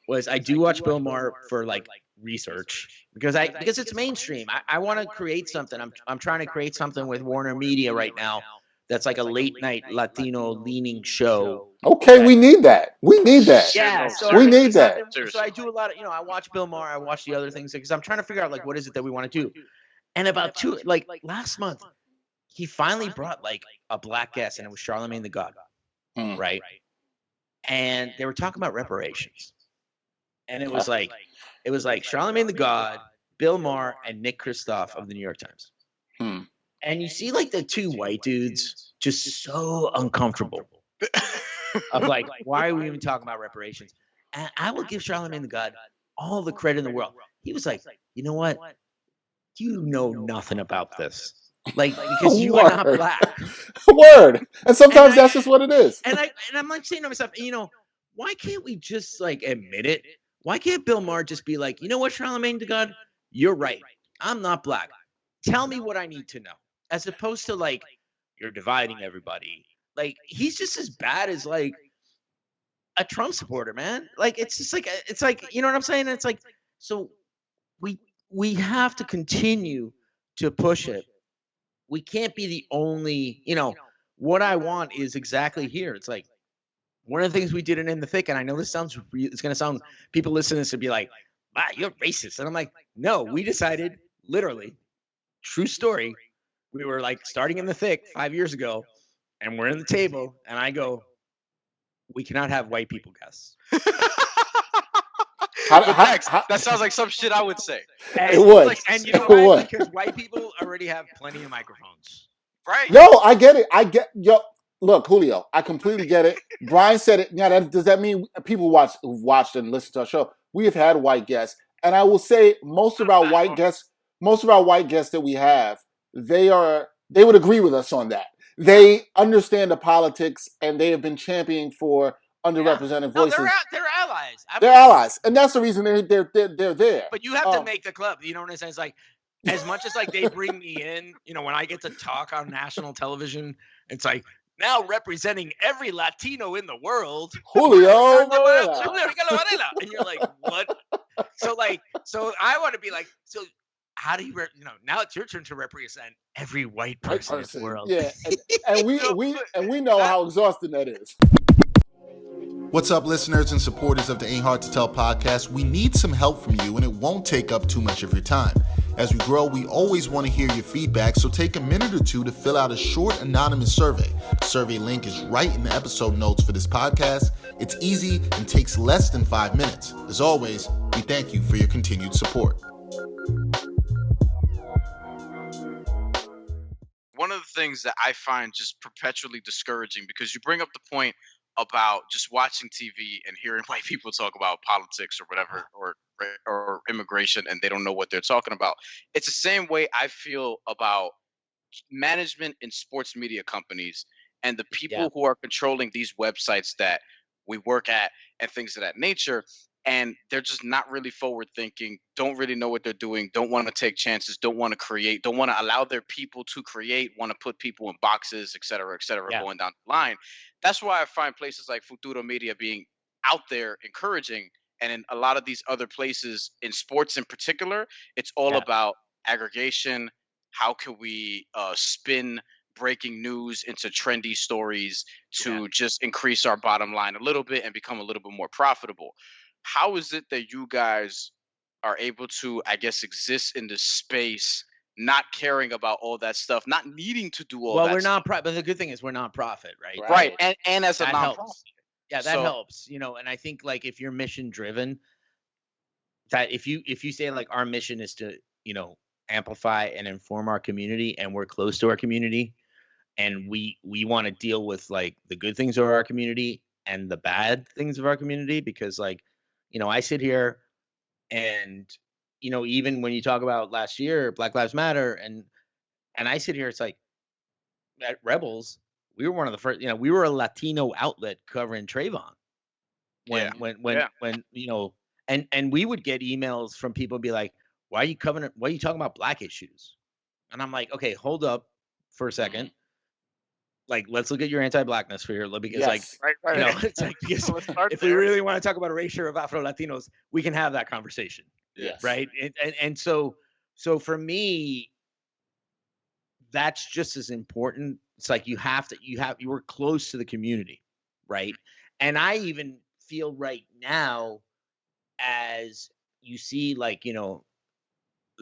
was I do watch Bill Maher for like research because it's mainstream. I want to create something. I'm trying to create something with Warner Media right now that's like a late night Latino leaning show. Okay, we need that. Yeah, we need that. So I do a lot of, I watch Bill Maher, I watch the other things because I'm trying to figure out like what is it that we want to do. And about last month, he finally brought like a black guest, and it was Charlamagne the God, right? And they were talking about reparations, and it was like Charlamagne the God, Bill Maher, and Nick Kristof of the New York Times. And you see like the two white dudes just so uncomfortable of like, why are we even talking about reparations? And I will give Charlamagne the God all the credit in the world. He was like, you know what? You know nothing about this. Like, because you are not black. Word. And sometimes that's just what it is. And I'm like saying to myself, why can't we just like admit it? Why can't Bill Maher just be like, you know what, Charlamagne the God? You're right. I'm not black. Tell me what I need to know. As opposed to like, you're dividing everybody. Like, he's just as bad as like a Trump supporter, man. Like, it's just like, you know what I'm saying? It's like, so we have to continue to push it. We can't be the only, what I want is exactly here. It's like, one of the things we did in the thick, and I know this sounds it's going to sound, people listening to this would be like, wow, you're racist. And I'm like, no, we decided, literally, true story. We were like starting in the thick 5 years ago, and we're in the table, and I go, we cannot have white people guests. That sounds like some shit I would say. And it would. Like, and you know why? Because white people already have plenty of microphones. Right. Yo, I get it. Look, Julio, I completely get it. Bryan said it. Now, does that mean people who've watched and listened to our show? We have had white guests, and I will say most of our white guests that we have, they would agree with us on that. They understand the politics, and they have been championing for underrepresented voices. They're allies. They're allies, and that's the reason they're there. But you have to make the club. You know what I'm saying? It's like, as much as like they bring me in, you know, when I get to talk on national television, it's like, now representing every Latino in the world, Julio Varela. And you're like, what? So I want to be like, so how do you, now it's your turn to represent every white person in the world. Yeah, and we know how exhausting that is. What's up, listeners and supporters of the Ain't Hard to Tell podcast? We need some help from you, and it won't take up too much of your time. As we grow, we always want to hear your feedback, so take a minute or two to fill out a short anonymous survey. The survey link is right in the episode notes for this podcast. It's easy and takes less than 5 minutes. As always, we thank you for your continued support. One of the things that I find just perpetually discouraging, because you bring up the point about just watching TV and hearing white people talk about politics or whatever, or immigration, and they don't know what they're talking about. It's the same way I feel about management in sports media companies and the people who are controlling these websites that we work at and things of that nature. And they're just not really forward thinking, don't really know what they're doing, don't want to take chances, don't want to create, don't want to allow their people to create, want to put people in boxes, et cetera, going down the line. That's why I find places like Futuro Media being out there encouraging. And in a lot of these other places, in sports in particular, it's all about aggregation. How can we spin breaking news into trendy stories to just increase our bottom line a little bit and become a little bit more profitable? How is it that you guys are able to, I guess, exist in this space, not caring about all that stuff, not needing to do all that? Well, we're not but the good thing is we're non-profit, right? Right. And as a non-profit. Yeah, that helps, and I think like if you're mission driven, that if you say like our mission is to, amplify and inform our community, and we're close to our community, and we want to deal with like the good things of our community and the bad things of our community, because like, I sit here and, even when you talk about last year, Black Lives Matter, and I sit here, it's like at Rebels, we were one of the first, we were a Latino outlet covering Trayvon. When and we would get emails from people be like, why are you talking about Black issues? And I'm like, okay, hold up for a second. Like, let's look at your anti-Blackness for here, because it's like, because if we really want to talk about erasure of Afro-Latinos, we can have that conversation. Yes. Right. And so for me, that's just as important. It's like you were close to the community. Right. And I even feel right now, as you see, like,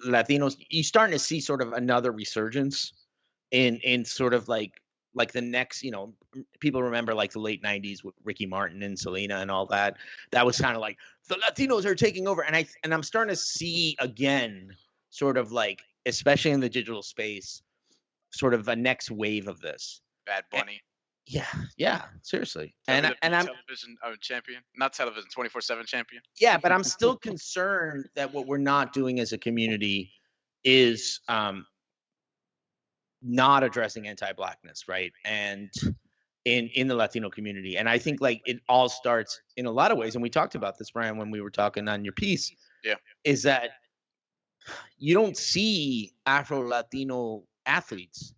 Latinos, you're starting to see sort of another resurgence in sort of like the next, people remember like the late 90s with Ricky Martin and Selena and all that. That was kind of like the Latinos are taking over. And I'm starting to see again, sort of like, especially in the digital space, sort of a next wave of this. Bad Bunny. Yeah, seriously. I'm television champion, not television, 24/7 champion. Yeah, but I'm still concerned that what we're not doing as a community is not addressing anti-Blackness, right? And in the Latino community. And I think like it all starts in a lot of ways, and we talked about this, Bryan, when we were talking on your piece, is that you don't see Afro-Latino athletes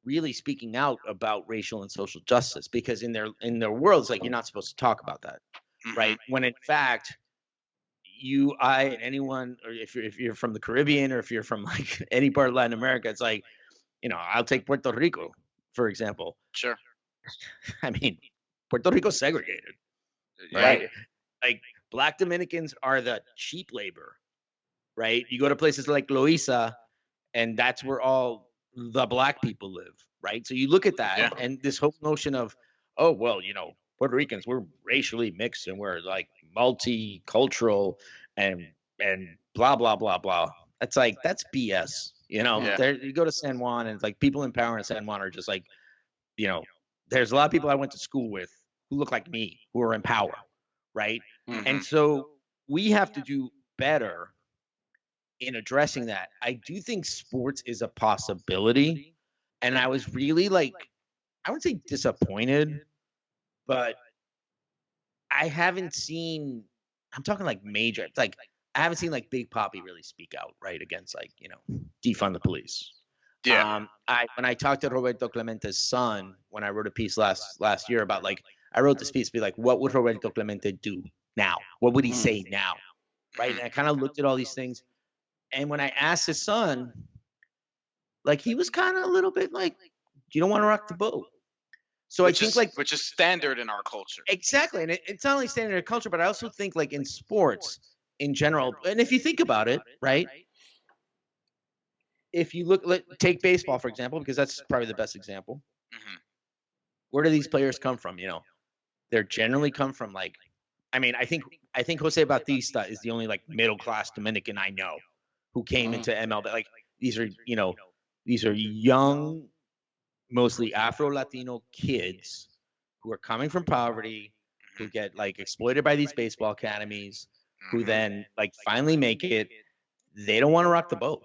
really speaking out about racial and social justice, because in their worlds, like, you're not supposed to talk about that, right? When in fact, I, and anyone, or if you're from the Caribbean, or if you're from like any part of Latin America, it's like, I'll take Puerto Rico, for example. Sure. I mean, Puerto Rico's segregated, right? Like Black Dominicans are the cheap labor, right? You go to places like Loíza, and that's where all the Black people live, right? So you look at that, and this whole notion of, oh, well, Puerto Ricans, we're racially mixed and we're like multicultural and blah blah blah blah. It's like that's BS. There you go to San Juan, and it's like people in power in San Juan are just like, there's a lot of people I went to school with who look like me who are in power, right? Mm-hmm. And so we have to do better in addressing that. I do think sports is a possibility, and I was really like, I wouldn't say disappointed, but I haven't seen, I'm talking like major, like I haven't seen like Big Papi really speak out, right, against like, defund the police. Yeah. When I talked to Roberto Clemente's son, when I wrote a piece last year about like, I wrote this piece, be like, what would Roberto Clemente do now? What would he say now? Right. And I kind of looked at all these things. And when I asked his son, like, he was kind of a little bit like, you don't want to rock the boat. So I think which is standard in our culture. Exactly. And it's not only standard in our culture, but I also think like in sports in general. And if you think about it, right? If you take baseball, for example, because that's probably the best example. Mm-hmm. Where do these players come from? They're generally come from like, I mean, I think Jose Bautista is the only like middle class Dominican I know who came into MLB. Like these are young, mostly Afro-Latino kids who are coming from poverty, who get like exploited by these baseball academies, who then like finally make it. They don't want to rock the boat.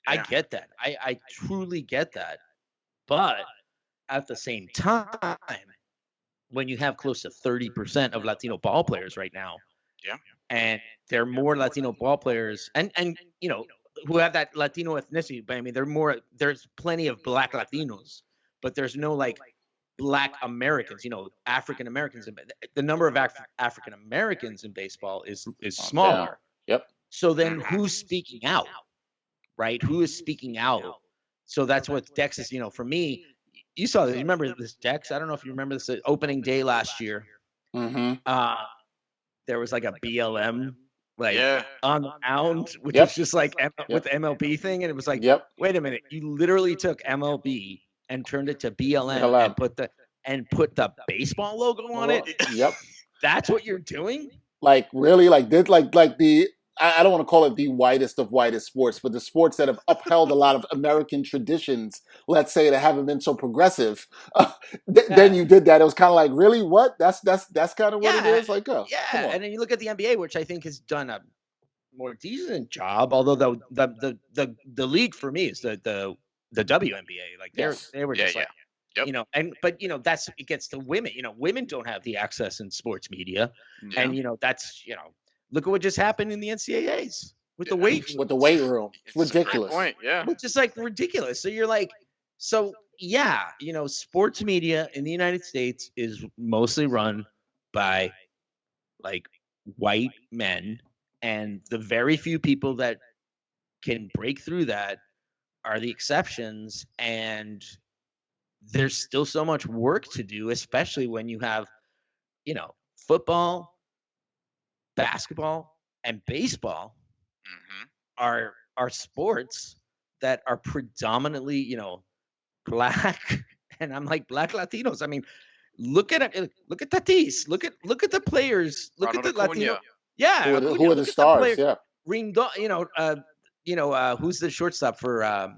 I get that. I truly get that. But at the same time, when you have close to 30% of Latino ball players right now, and there are more Latino ball players and who have that Latino ethnicity, but I mean there's plenty of Black Latinos, but there's no like Black Americans, African Americans. The number of African Americans in baseball is smaller. Yep. So then who's speaking out? Right? Who is speaking out? So that's what Dex is, for me. You saw this. You remember this, Dex? I don't know if you remember this opening day last year. Mm-hmm. There was like a BLM on the mound, which was just like with the MLB thing. And it was like, wait a minute. You literally took MLB and turned it to BLM and put the baseball logo on it. Yep. That's what you're doing? Like really? Like did like the I don't want to call it the whitest of whitest sports, but the sports that have upheld a lot of American traditions, let's say, that haven't been so progressive. Then you did that. It was kind of like, really? What? That's kind of what it is? Like, oh, yeah. And then you look at the NBA, which I think has done a more decent job, although the league for me is the WNBA. Like they were just like, but that's, it gets to women. Women don't have the access in sports media. And that's, look at what just happened in the NCAAs with the weight room. With the weight room. It's ridiculous. Point, It's just like ridiculous. So you're like, sports media in the United States is mostly run by like white men, and the very few people that can break through that are the exceptions. And there's still so much work to do, especially when you have, football, basketball, and baseball are sports that are predominantly, Black, and I'm like Black Latinos. I mean, look at Tatis. Look at the players. Look at the Latino. Yeah, who are the stars? Yeah, Rendon. Who's the shortstop for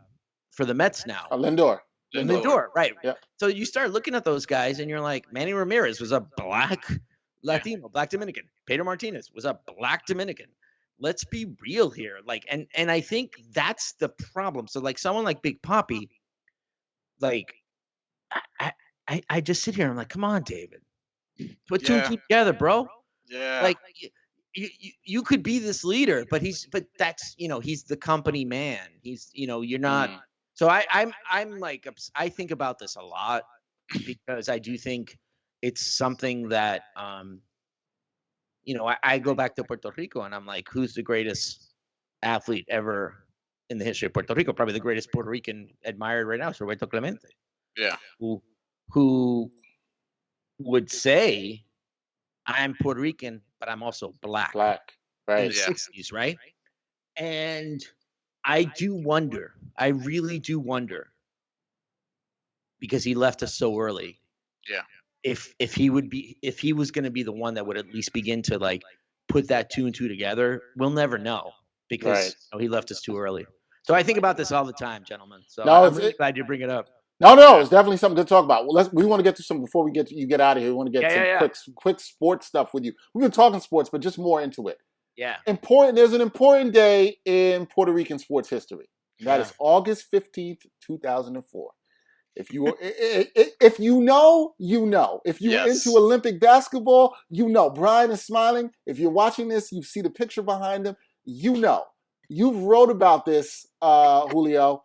the Mets now? Lindor. Lindor, right? Yeah. So you start looking at those guys, and you're like, Manny Ramirez was a Black Latino, Black Dominican. Pedro Martinez was a Black Dominican. Let's be real here. Like, and I think that's the problem. So like someone like Big Papi, like I just sit here and I'm like, come on, David, put two and two together, bro. Yeah. Like you could be this leader, but that's, he's the company man. He's, you're not. So I'm like, I think about this a lot because I do think it's something that, I go back to Puerto Rico and I'm like, who's the greatest athlete ever in the history of Puerto Rico? Probably the greatest Puerto Rican admired right now is Roberto Clemente. Yeah. Who would say, I'm Puerto Rican, but I'm also black. Right. In the 60s, right? And I really do wonder, because he left us so early. Yeah. If he was going to be the one that would at least begin to like put that 2 and 2 together, we'll never know, because he left us too early. So I think about this all the time, gentlemen. So I'm really glad you bring it up. No, it's definitely something to talk about. Well, we want to get to some before you get out of here. We want to get some quick sports stuff with you. We've been talking sports, but just more into it. Yeah. There's an important day in Puerto Rican sports history. That is August 15th, 2004. If you know, you know. If you're into Olympic basketball, you know. Bryan is smiling. If you're watching this, you see the picture behind him, you know. You've wrote about this, Julio.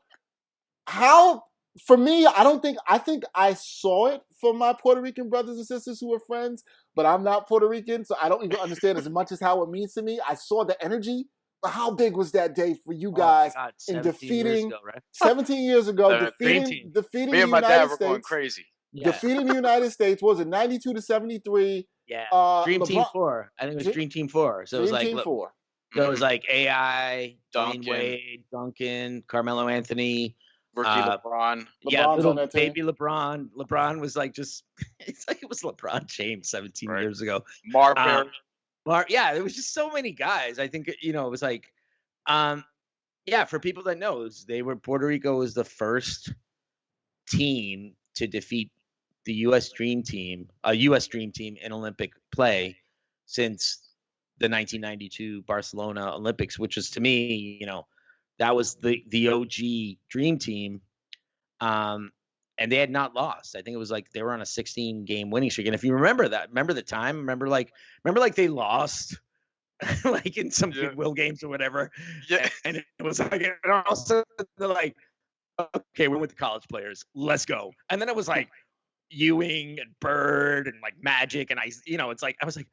How, for me, I think I saw it for my Puerto Rican brothers and sisters who were friends, but I'm not Puerto Rican, so I don't even understand as much as how it means to me. I saw the energy. But how big was that day for you guys in defeating 17 years ago, defeating me and my dad were going crazy. Defeating the United States, what was it, 92-73? Yeah. Dream Team 4. I think it was Dream Team 4. So it was like Team 4. So it was like AI, Duncan, Dwayne Wade, Duncan, Carmelo Anthony, rookie LeBron. Little baby LeBron. LeBron was like it's like it was LeBron James 17 years ago. Mark yeah, there was just so many guys. I think, it was like, for people that know, Puerto Rico was the first team to defeat the U.S. Dream Team in Olympic play since the 1992 Barcelona Olympics, which is, to me, that was the OG Dream Team. And they had not lost. I think it was like they were on a 16-game winning streak. And if you remember the time, remember they lost like in some goodwill games or whatever. Yeah. And it was like, and also they're like, okay, we're with the college players. Let's go. And then it was like Ewing and Bird and like Magic. And it's like, I was like,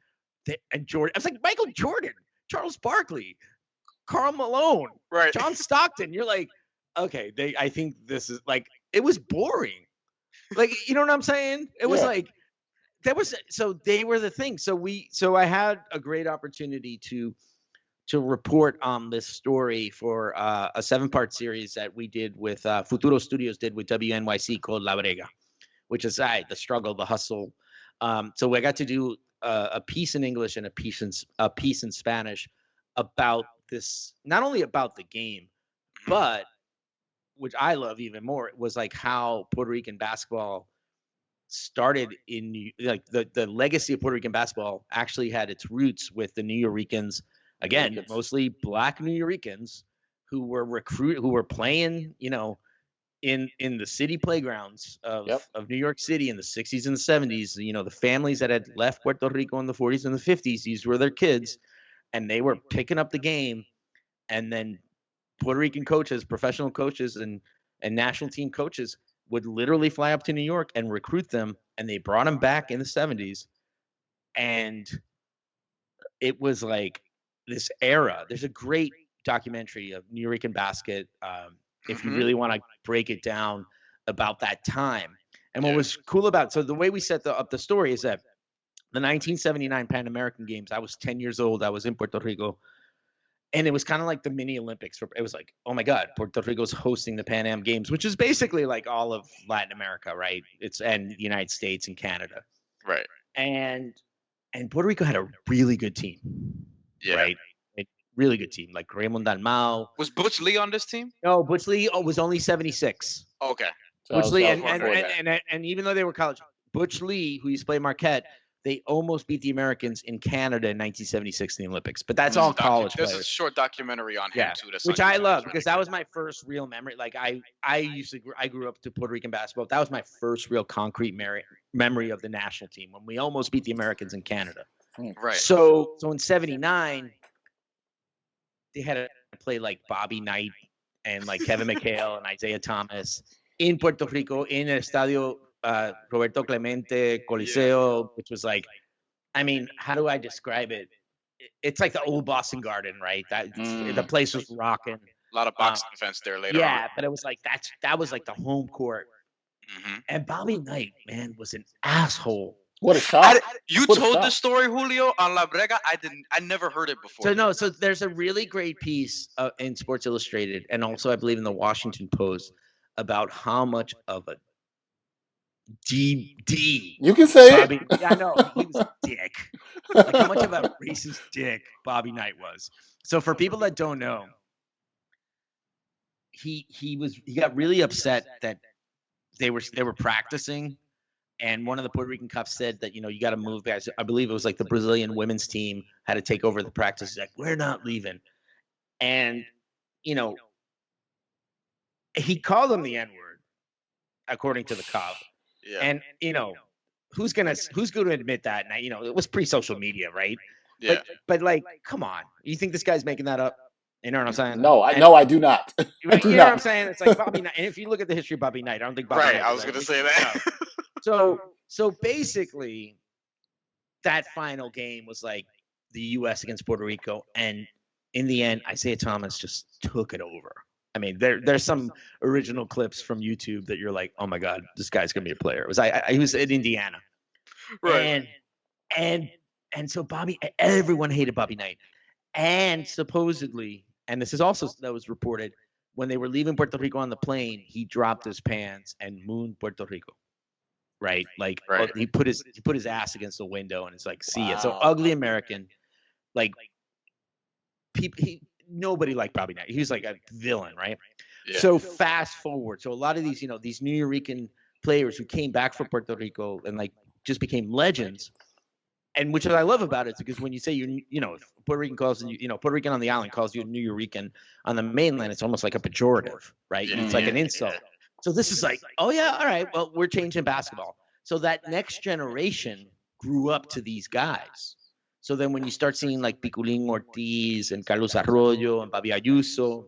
and Jordan. I was like, Michael Jordan, Charles Barkley, Karl Malone, John Stockton. You're like, okay, I think this is like, it was boring. Like, you know what I'm saying? It was like, so they were the thing. So I had a great opportunity to report on this story for a 7-part series that we did with Futuro Studios did with WNYC called La Brega, which is the struggle, the hustle. So I got to do a piece in English and a piece in Spanish about this, not only about the game, but which I love even more, it was like how Puerto Rican basketball started in like the legacy of Puerto Rican basketball actually had its roots with the New Yorkers, again, mostly black New Yorkers who were playing, in the city playgrounds of New York City in the 60s and the 70s. The families that had left Puerto Rico in the 40s and the 50s, these were their kids, and they were picking up the game, and then Puerto Rican coaches, professional coaches, and national team coaches would literally fly up to New York and recruit them, and they brought them back in the 70s. And it was like this era. There's a great documentary of New York basket, if you really want to break it down, about that time. And what was cool about, so the way we set up the story is that the 1979 Pan American Games, I was 10 years old. I was in Puerto Rico. And it was kind of like the mini Olympics. It was like, oh my God, Puerto Rico's hosting the Pan Am Games, which is basically like all of Latin America, right? And the United States and Canada. Right. And Puerto Rico had a really good team. Yeah. Right? A really good team. Like Raymond Dalmau. Was Butch Lee on this team? No, Butch Lee was only 76. Okay. Butch Lee, and even though they were college, Butch Lee, who used to play Marquette, they almost beat the Americans in Canada in 1976 in the Olympics. But that's all college players. There's a short documentary on him too. Which I love because that was my first real memory. Like I grew up to Puerto Rican basketball. That was my first real concrete memory of the national team when we almost beat the Americans in Canada. Right. So in '79, they had to play like Bobby Knight and like Kevin McHale and Isaiah Thomas in Puerto Rico in el Estadio Roberto Clemente Coliseo, which was like, I mean, how do I describe it? It's like the old Boston Garden, right? The place was rocking. A lot of boxing events there later on. Yeah, but it was like that was like the home court. And Bobby Knight, man, was an asshole What a shock! You told the story, Julio, on La Brega. I never heard it before. So there's a really great piece in Sports Illustrated, and also I believe in the Washington Post, about how much of a D. You can say Bobby, it. I know he was a dick. Like how much of a racist dick Bobby Knight was. So for people that don't know, he got really upset that they were practicing, and one of the Puerto Rican cops said that, you got to move guys. I believe it was like the Brazilian women's team had to take over the practice. He's like, we're not leaving. And, he called them the N-word, according to the cop. Yeah. And, who's going to admit that? And, it was pre-social media, right? Yeah. But like, come on. You think this guy's making that up? You know what I'm saying? No, I do not. You know what I'm saying? It's like Bobby Knight. And if you look at the history of Bobby Knight, I don't think Bobby Knight. Right, I was going to say that. So basically, that final game was like the U.S. against Puerto Rico, and in the end, Isaiah Thomas just took it over. I mean, there's some original clips from YouTube that you're like, oh my God, this guy's gonna be a player. It was he was in Indiana, right? And so everyone hated Bobby Knight, and supposedly, and this is also that was reported, when they were leaving Puerto Rico on the plane, he dropped his pants and mooned Puerto Rico. Right, like right. He put his ass against the window, and it's like, see ya. So ugly American, like nobody liked Bobby Knight. He was like a villain, right? Yeah. So fast forward, so a lot of these, these New Yorican players who came back from Puerto Rico and like just became legends, and which I love about it is because when you say if Puerto Rican calls you, Puerto Rican on the island calls you a New Yorican on the mainland, it's almost like a pejorative, right? Yeah, it's like an insult. Yeah. So this is like, oh yeah, all right, well, we're changing basketball. So that next generation grew up to these guys. So then when you start seeing like Piculín Ortiz and Carlos Arroyo and Babi Ayuso,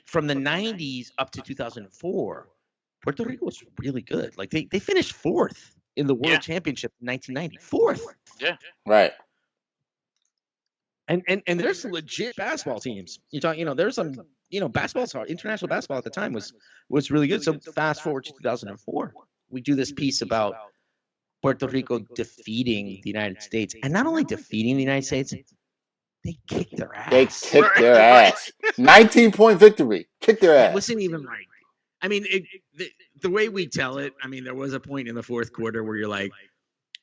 from the 90s up to 2004, Puerto Rico was really good. Like they finished fourth in the World Championship in 1990. Fourth. Yeah. Right. And there's some legit basketball teams. You talk, there's some, basketball, international basketball at the time was really good. So fast forward to 2004, we do this piece about Puerto Rico defeating the United States, and not only defeating the United States, they kicked their ass. They kicked their ass. 19-point victory. Kicked their ass. It wasn't even right. I mean, the way we tell it. I mean, there was a point in the fourth quarter where you're like,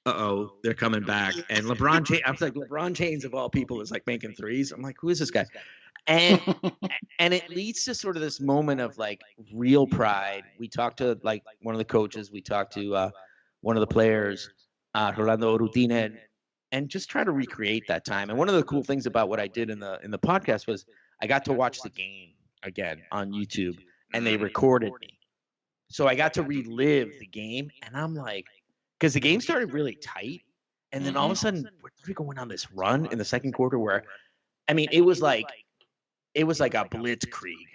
uh-oh, they're coming back. And LeBron James, I was like, LeBron James of all people is like making threes. I'm like, who is this guy? And it leads to sort of this moment of like real pride. We talked to like one of the coaches. We talked to one of the players, Rolando Rutina, and just try to recreate that time. And one of the cool things about what I did in the podcast was I got to watch the game again on YouTube, and they recorded me. So I got to relive the game, and I'm like, because the game started really tight, and then all of a sudden Puerto Rico went on this run in the second quarter where, I mean, it was like a blitzkrieg.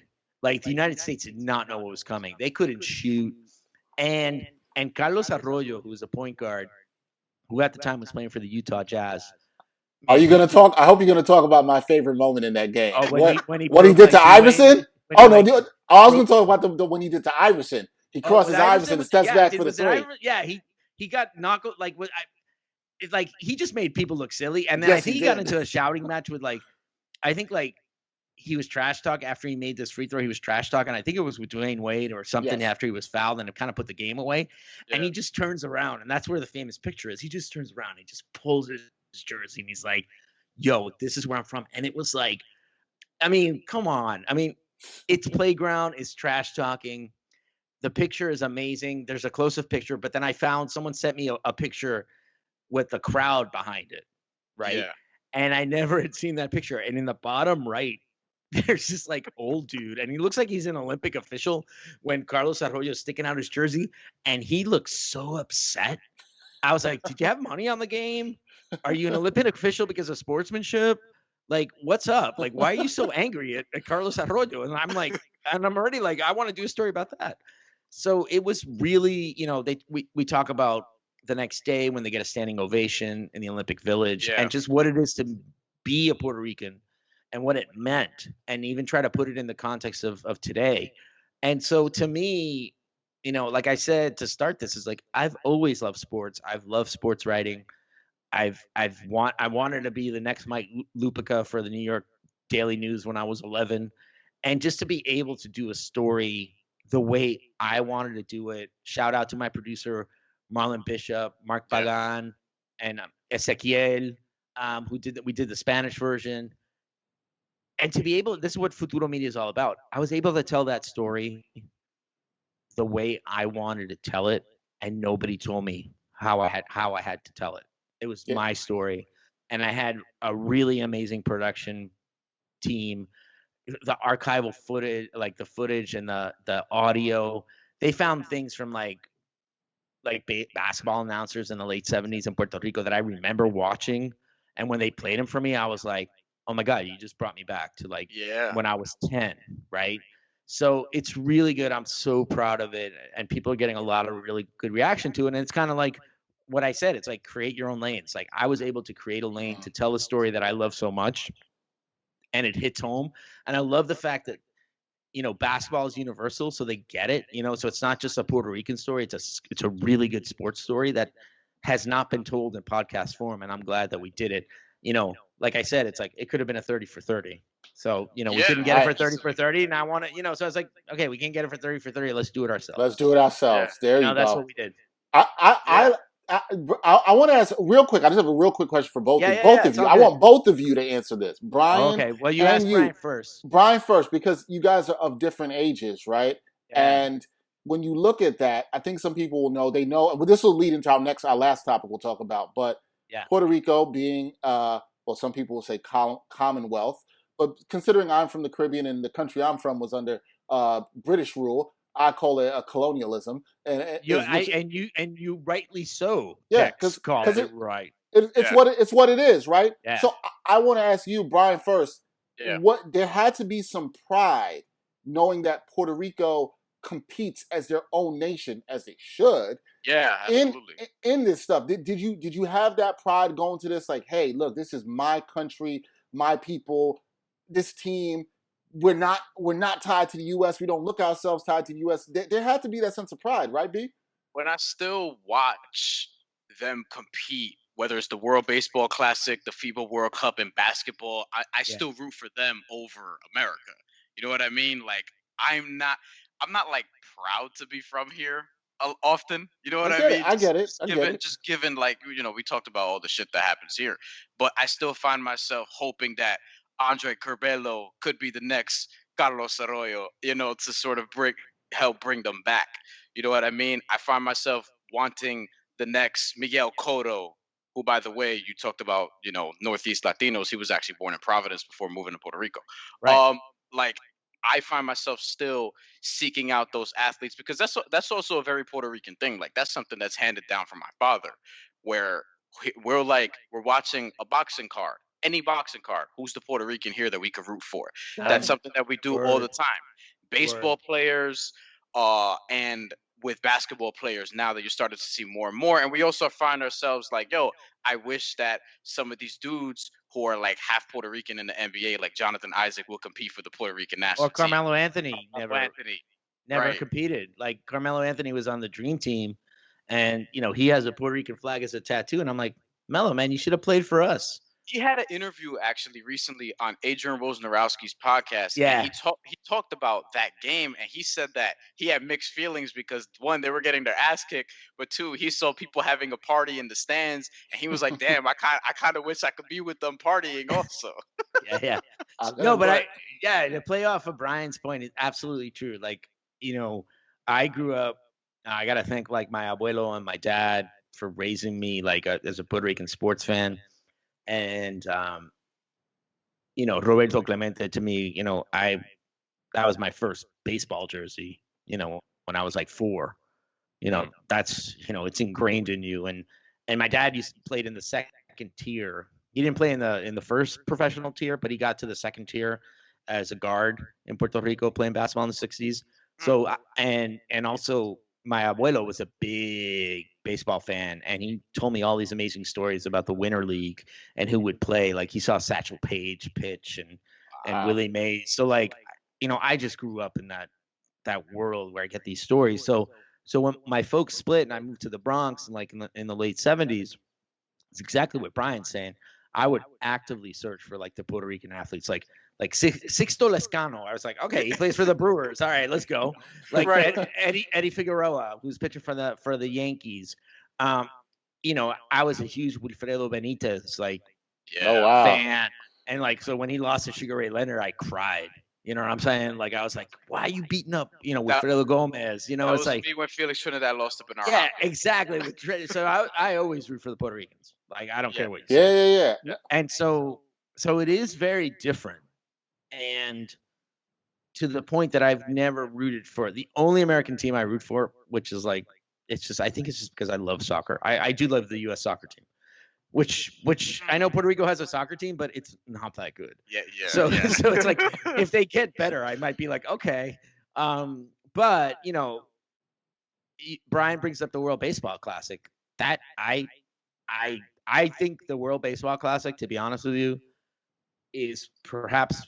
Like the United States did not know what was coming. They couldn't shoot, and Carlos Arroyo, who was a point guard, who at the time was playing for the Utah Jazz. Are you going to talk? I hope you're going to talk about my favorite moment in that game. Oh, what he did to Iverson? I was going to talk about when he did to Iverson. He crosses Iverson and steps back for the three. He got knocked like it's like he just made people look silly, and then I think he got into a shouting match with I think he was trash talk after he made this free throw. He was trash talking. I think it was with Dwayne Wade or something after he was fouled, and it kind of put the game away. Yeah. And he just turns around, and that's where the famous picture is. He just turns around, he just pulls his jersey, and he's like, "Yo, this is where I'm from." And it was like, I mean, come on. I mean, it's playground, it's trash talking. The picture is amazing. There's a close-up picture, but then someone sent me a picture with the crowd behind it, right? Yeah. And I never had seen that picture. And in the bottom right, there's this like old dude, and he looks like he's an Olympic official when Carlos Arroyo is sticking out his jersey, and he looks so upset. I was like, did you have money on the game? Are you an Olympic official because of sportsmanship? Like, what's up? Like, why are you so angry at Carlos Arroyo? And I'm like, and I'm already like, I want to do a story about that. So it was really, we talk about the next day when they get a standing ovation in the Olympic Village and just what it is to be a Puerto Rican and what it meant, and even try to put it in the context of today. And so to me, like I said to start this, is like I've always loved sports. I've loved sports writing. I wanted to be the next Mike Lupica for the New York Daily News when I was 11, and just to be able to do a story the way I wanted to do it. Shout out to my producer Marlon Bishop, Mark Pagan, and Ezequiel, we did the Spanish version. And to be able, this is what Futuro Media is all about. I was able to tell that story the way I wanted to tell it, and nobody told me how I had to tell it. It was my story, and I had a really amazing production team. The archival footage, like the footage and the audio, they found things from like basketball announcers in the late 70s in Puerto Rico that I remember watching, and when they played them for me, I was like, oh my God, you just brought me back to like when I was 10, right? So it's really good. I'm so proud of it, and people are getting a lot of really good reaction to it. And it's kind of like what I said. It's like create your own lane. It's like I was able to create a lane to tell a story that I love so much, and it hits home. And I love the fact that basketball is universal, so they get it. So it's not just a Puerto Rican story. It's a really good sports story that has not been told in podcast form, and I'm glad that we did it. Like I said, it's like it could have been a 30 for 30. So, we couldn't get it for 30 for 30, and I want to, so I was like, okay, we can get it for 30 for 30. Let's do it ourselves. There you go. That's what we did. I want to ask real quick. I just have a real quick question for both of you. I want both of you to answer this. Bryan. Okay. Well, you asked Bryan first. Bryan first, because you guys are of different ages, right? Yeah. And when you look at that, I think some people will know. They know. Well, this will lead into our last topic we'll talk about. But Puerto Rico being, some people will say Commonwealth. But considering I'm from the Caribbean and the country I'm from was under British rule, I call it a colonialism, and you rightly so. Yeah, because it right. It's what it is, right? Yeah. So I want to ask you, Bryan, first. Yeah. There had to be some pride knowing that Puerto Rico competes as their own nation, as they should. Yeah, absolutely. In this stuff, did you have that pride going to this? Like, hey, look, this is my country, my people, this team. We're not tied to the U.S. We don't look ourselves tied to the U.S. There had to be that sense of pride, right, B? When I still watch them compete, whether it's the World Baseball Classic, the FIBA World Cup in basketball, I still root for them over America. You know what I mean? Like, I'm not like proud to be from here often. You know what I mean? I get it. Just given, like, we talked about all the shit that happens here, but I still find myself hoping that Andre Curbelo could be the next Carlos Arroyo, to sort of help bring them back. You know what I mean? I find myself wanting the next Miguel Cotto, who, by the way, you talked about, Northeast Latinos. He was actually born in Providence before moving to Puerto Rico. Right. I find myself still seeking out those athletes, because that's also a very Puerto Rican thing. Like, that's something that's handed down from my father, where we're watching a boxing card. Any boxing card, who's the Puerto Rican here that we could root for? That's something that we do all the time. Baseball players, and with basketball players, now that you're starting to see more and more. And we also find ourselves like, yo, I wish that some of these dudes who are like half Puerto Rican in the NBA, like Jonathan Isaac, will compete for the Puerto Rican national team. Or Carmelo Anthony never competed. Like, Carmelo Anthony was on the Dream Team, and he has a Puerto Rican flag as a tattoo, and I'm like, Melo, man, you should have played for us. He had an interview actually recently on Adrian Wojnarowski's podcast. Yeah. And he talked about that game, and he said that he had mixed feelings because, one, they were getting their ass kicked, but two, he saw people having a party in the stands, and he was like, damn, I kind of wish I could be with them partying also. Yeah. No, but the playoff of Bryan's point is absolutely true. Like, I grew up, I got to thank like my abuelo and my dad for raising me like as a Puerto Rican sports fan. And, Roberto Clemente, to me, that was my first baseball jersey, when I was like 4, that's, it's ingrained in you. And my dad played in the second tier. He didn't play in the first professional tier, but he got to the second tier as a guard in Puerto Rico playing basketball in the 60s. So, and also my abuelo was a big baseball fan, and he told me all these amazing stories about the Winter League and who would play. Like, he saw Satchel Paige pitch and Willie Mays. So, like, I just grew up in that world where I get these stories. So So when my folks split and I moved to the Bronx and like in the late 70s, it's exactly what Bryan's saying. I would actively search for like the Puerto Rican athletes, like Sixto Lescano. I was like, okay, he plays for the Brewers. All right, let's go. Like Eddie Figueroa, who's pitching for the Yankees. You know, I was a huge Wilfredo Benitez fan, and like so when he lost to Sugar Ray Leonard, I cried. You know what I'm saying? Like I was like, why are you beating up, Wilfredo Gomez? You know, it's like me when Felix Trinidad lost to Bernard. Yeah, exactly. So I always root for the Puerto Ricans. Like I don't care what you say. Yeah. And so it is very different, and to the point that I've never rooted for the only American team I root for, which is like I think it's just because I love soccer. I do love the U.S. soccer team. Which I know Puerto Rico has a soccer team, but it's not that good. Yeah. So it's like if they get better, I might be like, okay. But Bryan brings up the World Baseball Classic. That I think the World Baseball Classic, to be honest with you, is perhaps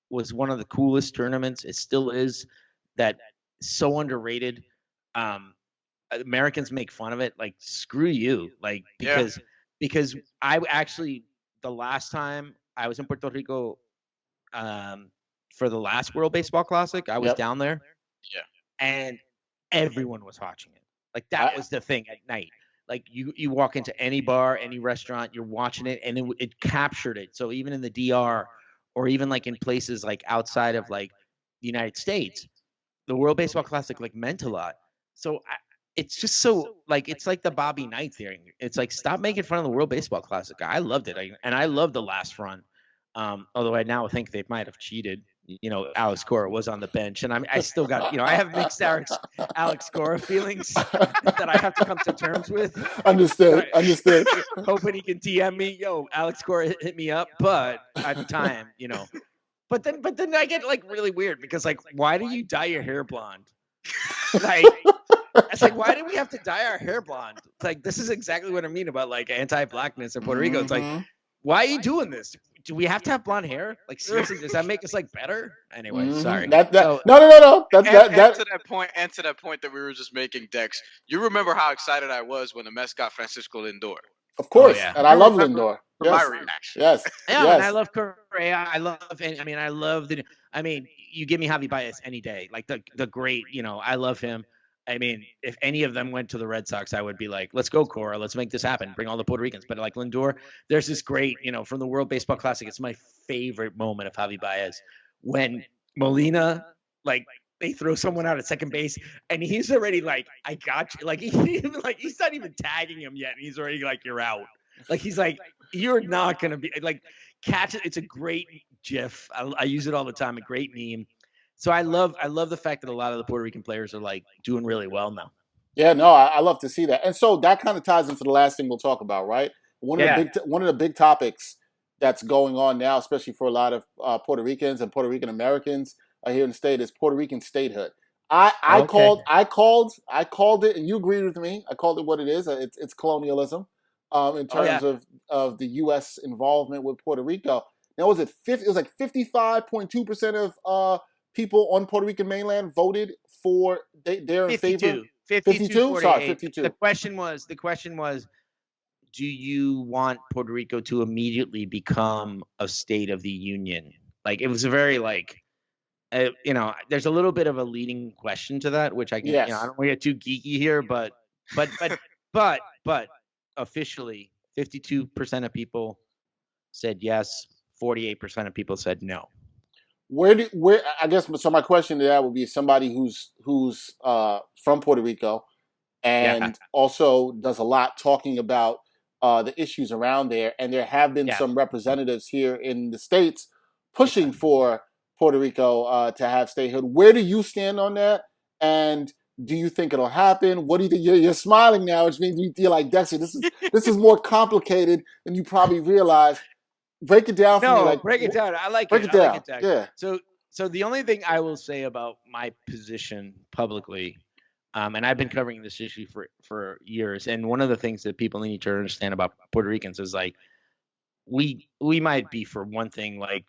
was one of the coolest tournaments. It still is. That so underrated. Americans make fun of it. Like screw you. Like because I actually the last time I was in Puerto Rico for the last World Baseball Classic, I was down there. Yeah. And everyone was watching it. Like that was the thing at night. Like you walk into any bar, any restaurant, you're watching it, and it captured it. So even in the DR or even like in places like outside of like the United States, the World Baseball Classic like meant a lot. So it's just so like it's like the Bobby Knight thing. It's like stop making fun of the World Baseball Classic. I loved it, and I loved the last run. Although I now think they might have cheated. Alex Cora was on the bench, and I still got I have mixed Alex Cora feelings that I have to come to terms with. Understood. Hoping he can DM me, yo, Alex Cora hit me up, but at the time, But then I get like really weird because like, why do you dye your hair blonde? Like. It's like, why do we have to dye our hair blonde? It's like, this is exactly what I mean about like anti-blackness in Puerto Rico. It's like, why are you doing this? Do we have to have blonde hair? Like, seriously, does that make us like better? Anyway, sorry. No. And to that point that we were just making, Dex, you remember how excited I was when the Mets got Francisco Lindor. Of course, and I love Lindor. My reaction. Yes. Yeah, and I love Correa. I love you give me Javi Baez any day. Like the great, I love him. I mean, if any of them went to the Red Sox, I would be like, let's go, Cora. Let's make this happen. Bring all the Puerto Ricans. But like Lindor, there's this great, from the World Baseball Classic. It's my favorite moment of Javi Baez when Molina, like, they throw someone out at second base and he's already like, I got you. Like, he's not even tagging him yet. And he's already like, you're out. Like, he's like, you're not going to be like, catch it. It's a great GIF. I use it all the time. A great meme. So I love the fact that a lot of the Puerto Rican players are like doing really well now. Yeah, no, I love to see that. And so that kind of ties into the last thing we'll talk about, right? One of the big topics that's going on now, especially for a lot of Puerto Ricans and Puerto Rican Americans here in the state, is Puerto Rican statehood. I called it, and you agreed with me. I called it what it is. It's colonialism in terms of the U.S. involvement with Puerto Rico. Now, was it 50? It was like 55.2% of people on Puerto Rican mainland voted for they're in 52, favor. 52. Sorry, 52. The question was, do you want Puerto Rico to immediately become a state of the union? Like, it was a very there's a little bit of a leading question to that, which I can, I don't want to get too geeky here, but officially 52% of people said yes, 48% of people said no. Where I guess so. My question to that would be somebody who's from Puerto Rico and also does a lot talking about the issues around there. And there have been some representatives here in the States pushing for Puerto Rico to have statehood. Where do you stand on that? And do you think it'll happen? What do you think? You're smiling now, which means you feel like, Dexter, this is more complicated than you probably realize. Break it down for me. Break it down. I like it. Break it down. Yeah. So the only thing I will say about my position publicly, and I've been covering this issue for years, and one of the things that people need to understand about Puerto Ricans is like we might be, for one thing, like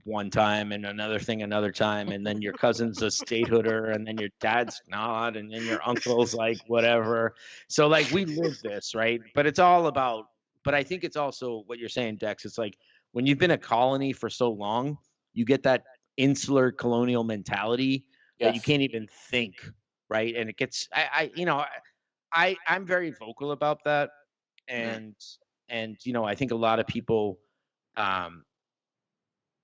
one time and another thing another time, and then your cousin's a statehooder, and then your dad's not, and then your uncle's like whatever. So like we live this, right? But it's all about. But I think it's also what you're saying, Dex. It's like when you've been a colony for so long, you get that insular colonial mentality that you can't even think, right? And it gets, I'm very vocal about that, and I think a lot of people.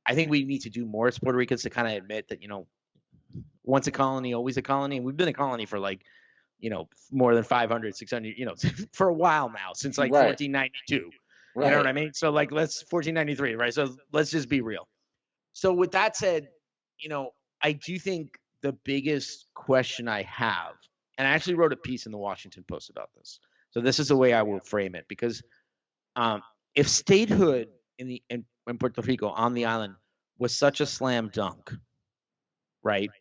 I think we need to do more as Puerto Ricans to kind of admit that, once a colony, always a colony. And we've been a colony for like, more than 500, 600, for a while now, since like 1492. Right. You know what I mean? So like, 1493, right? So let's just be real. So with that said, I do think the biggest question I have, and I actually wrote a piece in the Washington Post about this. So this is the way I will frame it, because if statehood in Puerto Rico on the island was such a slam dunk, right?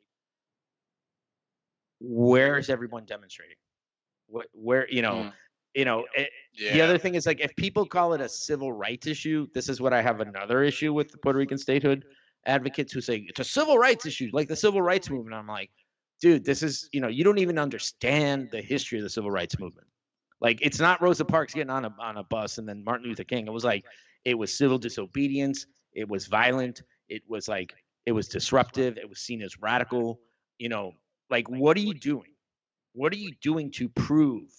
Where is everyone demonstrating? Where the other thing is, like, if people call it a civil rights issue, this is what I have another issue with the Puerto Rican statehood advocates who say it's a civil rights issue, like the civil rights movement. I'm like, dude, this is, you don't even understand the history of the civil rights movement. Like, it's not Rosa Parks getting on a bus and then Martin Luther King. It was like, it was civil disobedience. It was violent. It was disruptive. It was seen as radical. Like, what are you doing? What are you doing to prove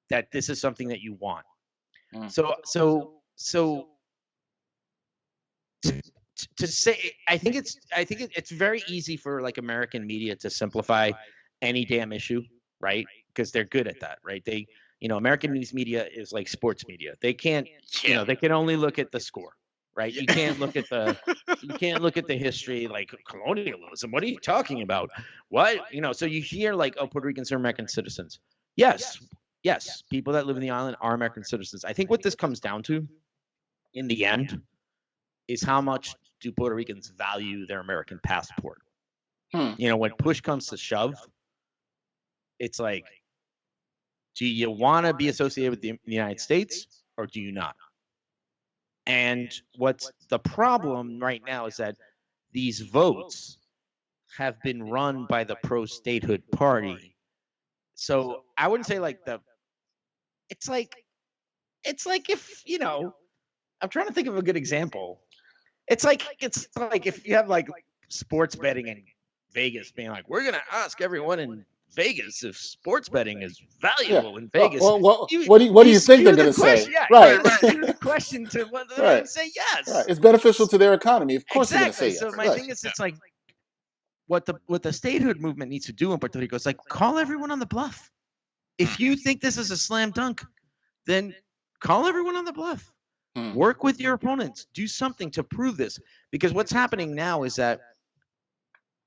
that this is something that you want? So to say, I think it's very easy for like American media to simplify any damn issue, right? Because they're good at that, right? American news media is like sports media. They can't, they can only look at the score, right? You can't look at the history, like colonialism. What are you talking about? What? So you hear like, oh, Puerto Ricans are American citizens. Yes. People that live in the island are American citizens. I think what this comes down to in the end is how much do Puerto Ricans value their American passport? When push comes to shove, it's like, do you want to be associated with the United States or do you not? And what's the problem right now is that these votes have been run by the pro-statehood party. So I wouldn't say like it's like if, I'm trying to think of a good example. It's like if you have like sports betting in Vegas being like, we're going to ask everyone in Vegas if sports betting is valuable in Vegas. What do you think they're going to say? Yeah, right. The question to what they're going to say yes. Right. It's beneficial to their economy. Of course they're going to say yes. So my thing is, it's like what the statehood movement needs to do in Puerto Rico is like call everyone on the bluff. If you think this is a slam dunk, then call everyone on the bluff. Work with your opponents. Do something to prove this. Because what's happening now is that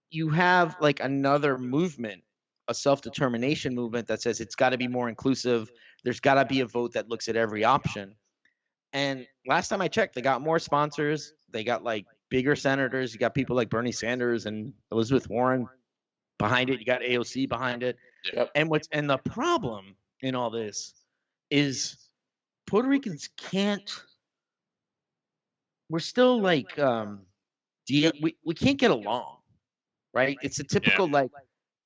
you have like another movement, a self-determination movement that says it's got to be more inclusive. There's got to be a vote that looks at every option. And last time I checked, they got more sponsors. They got like bigger senators. You got people like Bernie Sanders and Elizabeth Warren behind it. You got AOC behind it. Yep. And the problem in all this is Puerto Ricans can't. We're still like we can't get along, right? It's a typical like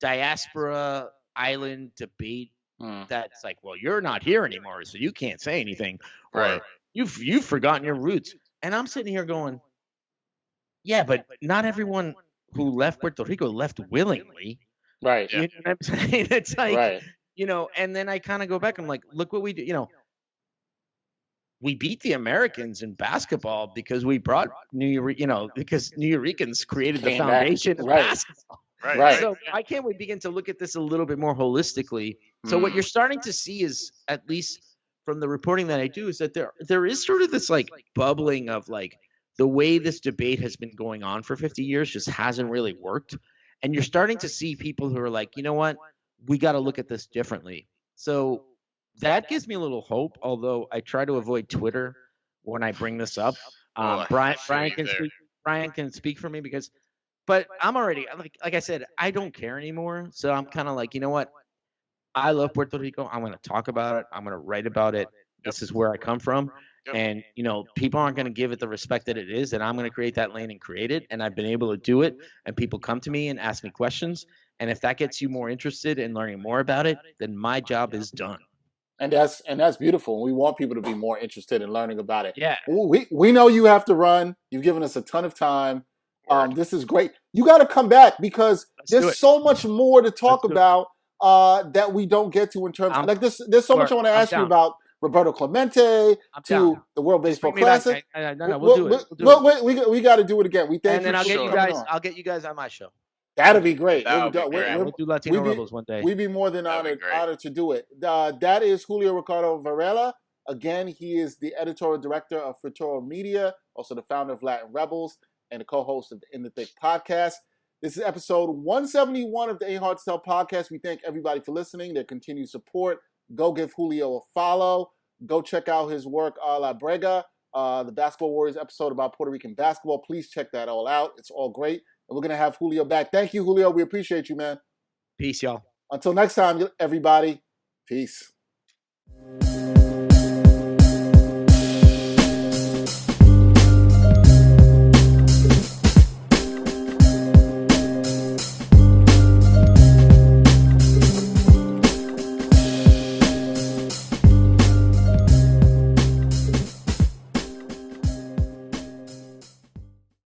diaspora island debate that's like, well, you're not here anymore, so you can't say anything, or you've forgotten your roots. And I'm sitting here going, yeah, but not everyone who left Puerto Rico left willingly, right? You know what I'm saying? It's like, and then I kind of go back. I'm like, look what we do. We beat the Americans in basketball because we brought because New Ricans created the foundation of basketball. Right. So why can't we begin to look at this a little bit more holistically? So what you're starting to see is, at least from the reporting that I do, is that there is sort of this like bubbling of like the way this debate has been going on for 50 years just hasn't really worked. And you're starting to see people who are like, you know what, we got to look at this differently. So that gives me a little hope, although I try to avoid Twitter when I bring this up. Bryan can speak for me but I'm already like I said, I don't care anymore. So I'm kind of like, you know what? I love Puerto Rico. I'm going to talk about it. I'm going to write about it. This is where I come from. Yep. And, you know, people aren't going to give it the respect that it is, and I'm going to create that lane and create it. And I've been able to do it. And people come to me and ask me questions. And if that gets you more interested in learning more about it, then my job is done. And that's beautiful. We want people to be more interested in learning about it. Yeah. We know you have to run. You've given us a ton of time. This is great. You got to come back because there's so much more to talk about that we don't get to in terms of, like this. There's so much I want to ask you about Roberto Clemente to the World Baseball Classic. No, we'll do it. We got to do it again. We thank you. And then I'll get you guys on my show. That'll be great. We'll do Latino Rebels one day. We'd be more than honored to do it. That is Julio Ricardo Varela. Again, he is the editorial director of Futuro Media, also the founder of Latin Rebels, and the co-host of the In the Thick podcast. This is episode 171 of the Ain't Hard to Tell podcast. We thank everybody for listening, their continued support. Go give Julio a follow. Go check out his work, La Brega, the Basketball Warriors episode about Puerto Rican basketball. Please check that all out. It's all great. And we're going to have Julio back. Thank you, Julio. We appreciate you, man. Peace, y'all. Until next time, everybody. Peace.